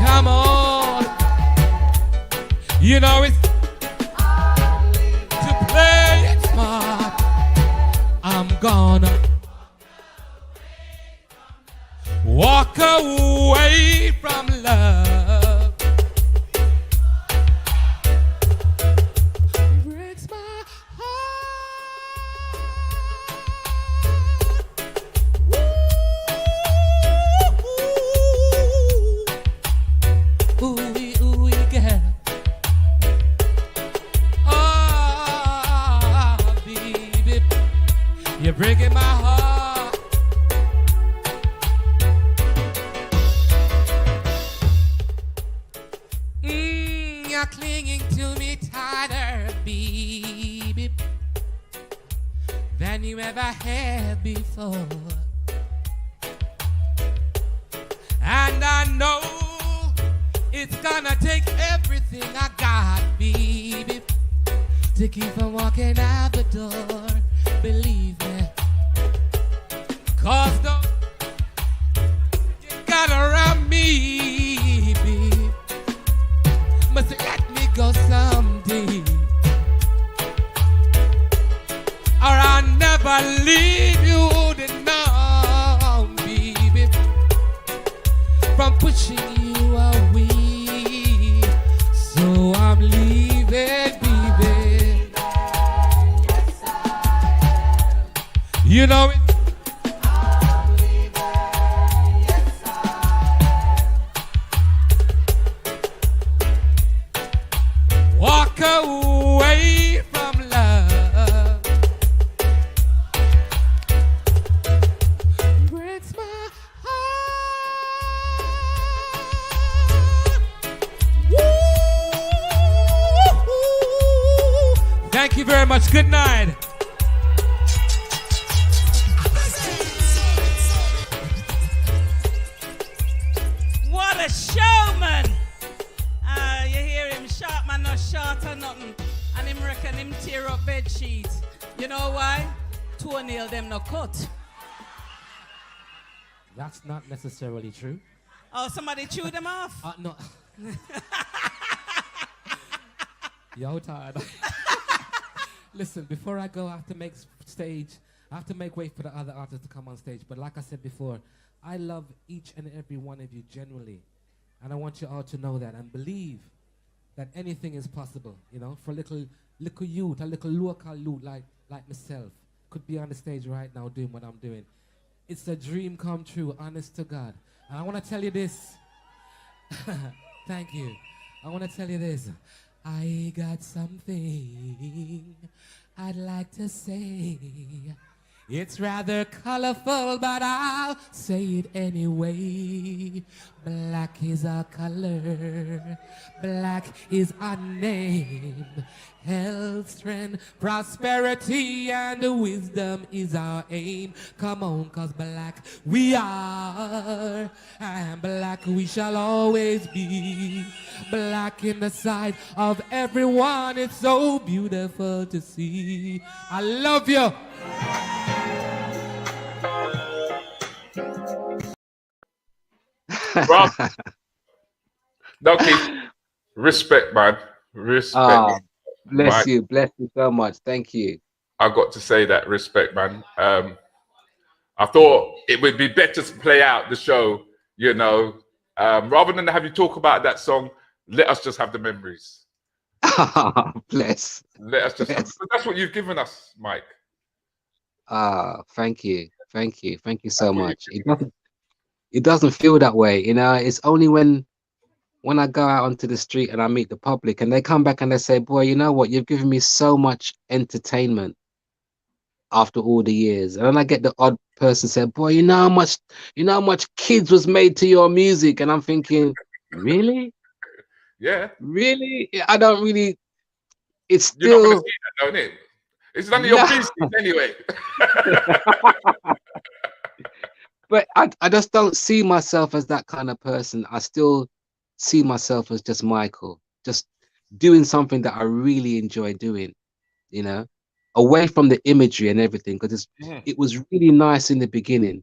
Come on, you know it's to play it smart. I'm gonna walk away from love. Breaks my heart. Ooh, ooh, girl. Oh, baby, you're breaking my heart. You're clinging to me tighter, baby, than you ever have before. And I know it's gonna take everything I got, baby, to keep on walking out the door. Believe me, 'cause though you got around me, baby, must let me go someday, or I'll never leave you alone, baby, from pushing you away. So I'm leaving, baby. You know it. Walk away from love. Breaks my Thank you very much. Good night. What a showman! You hear him, sharp man, not short or nothing. And him reckon him tear up bed sheets. You know why? Toenail them no cut. That's not necessarily true. Oh, somebody chewed them off? No. Yo, tired. Listen, before I go, I have to make stage. I have to make way for the other artists to come on stage. But like I said before, I love each and every one of you genuinely. And I want you all to know that and believe that anything is possible, you know, for a little youth, a little local youth like myself, could be on the stage right now doing what I'm doing. It's a dream come true, honest to God. And I want to tell you this. Thank you. I want to tell you this. I got something I'd like to say. It's rather colorful, but I'll say it anyway. Black is our color. Black is our name. Health, strength, prosperity, and wisdom is our aim. Come on, cause black we are, and black we shall always be. Black in the sight of everyone, it's so beautiful to see. I love you. Rob, no, Keith, respect, man. Respect. Bless you so much. Thank you. I got to say that, respect, man. I thought it would be better to play out the show, you know, rather than have you talk about that song. Let us just have the memories. Bless. Let us just. Bless. That's what you've given us, Mike. Thank you so much. It doesn't feel that way, you know. It's only when I go out onto the street and I meet the public and they come back and they say, boy, you know what, you've given me so much entertainment after all the years. And then I get the odd person say, boy, you know how much kids was made to your music. And I'm thinking, really? Yeah. Really? I don't really, it's still. You're not going to see that, don't it? It's none of your business anyway. But I just don't see myself as that kind of person. I still see myself as just Michael, just doing something that I really enjoy doing, you know, away from the imagery and everything, because it was really nice in the beginning,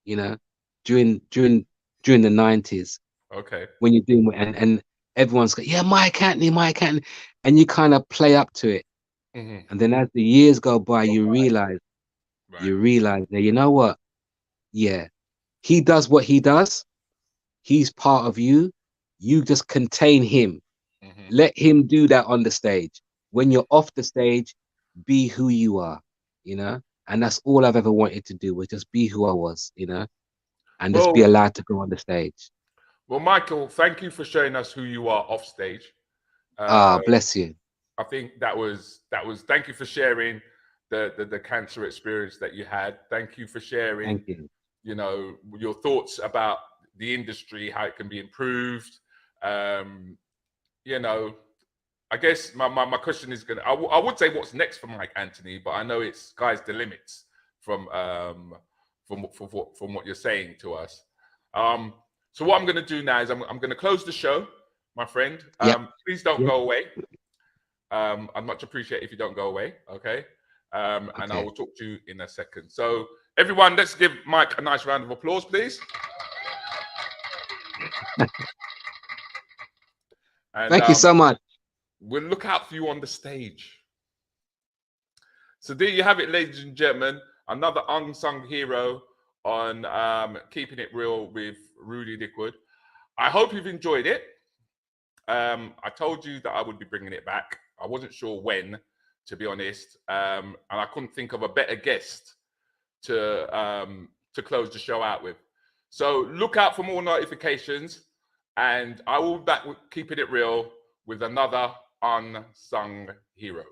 you know, during the 90s. Okay. When you're doing and everyone's got, yeah, Mike Anthony, and you kind of play up to it. And then as the years go by, you realize that, you know what? Yeah, he does what he does. He's part of you. You just contain him. Let him do that on the stage. When you're off the stage, be who you are, you know? And that's all I've ever wanted to do, was just be who I was, you know? And just be allowed to go on the stage. Well, Michael, thank you for showing us who you are off stage. Bless you. I think that was, thank you for sharing the cancer experience that you had. Thank you for sharing, you know, your thoughts about the industry, how it can be improved. You know, I guess my question is I would say what's next for Mike Anthony, but I know it's sky's the limits from what you're saying to us. So what I'm going to do now is I'm going to close the show, my friend. Please don't go away. I'd much appreciate if you don't go away, okay? And I will talk to you in a second. So everyone, let's give Mike a nice round of applause, please. And, thank you so much. We'll look out for you on the stage. So there you have it, ladies and gentlemen. Another unsung hero on Keeping It Real with Rudi Lickwood. I hope you've enjoyed it. I told you that I would be bringing it back. I wasn't sure when, to be honest, and I couldn't think of a better guest to close the show out with. So look out for more notifications, and I will be back with Keeping It Real with another unsung hero.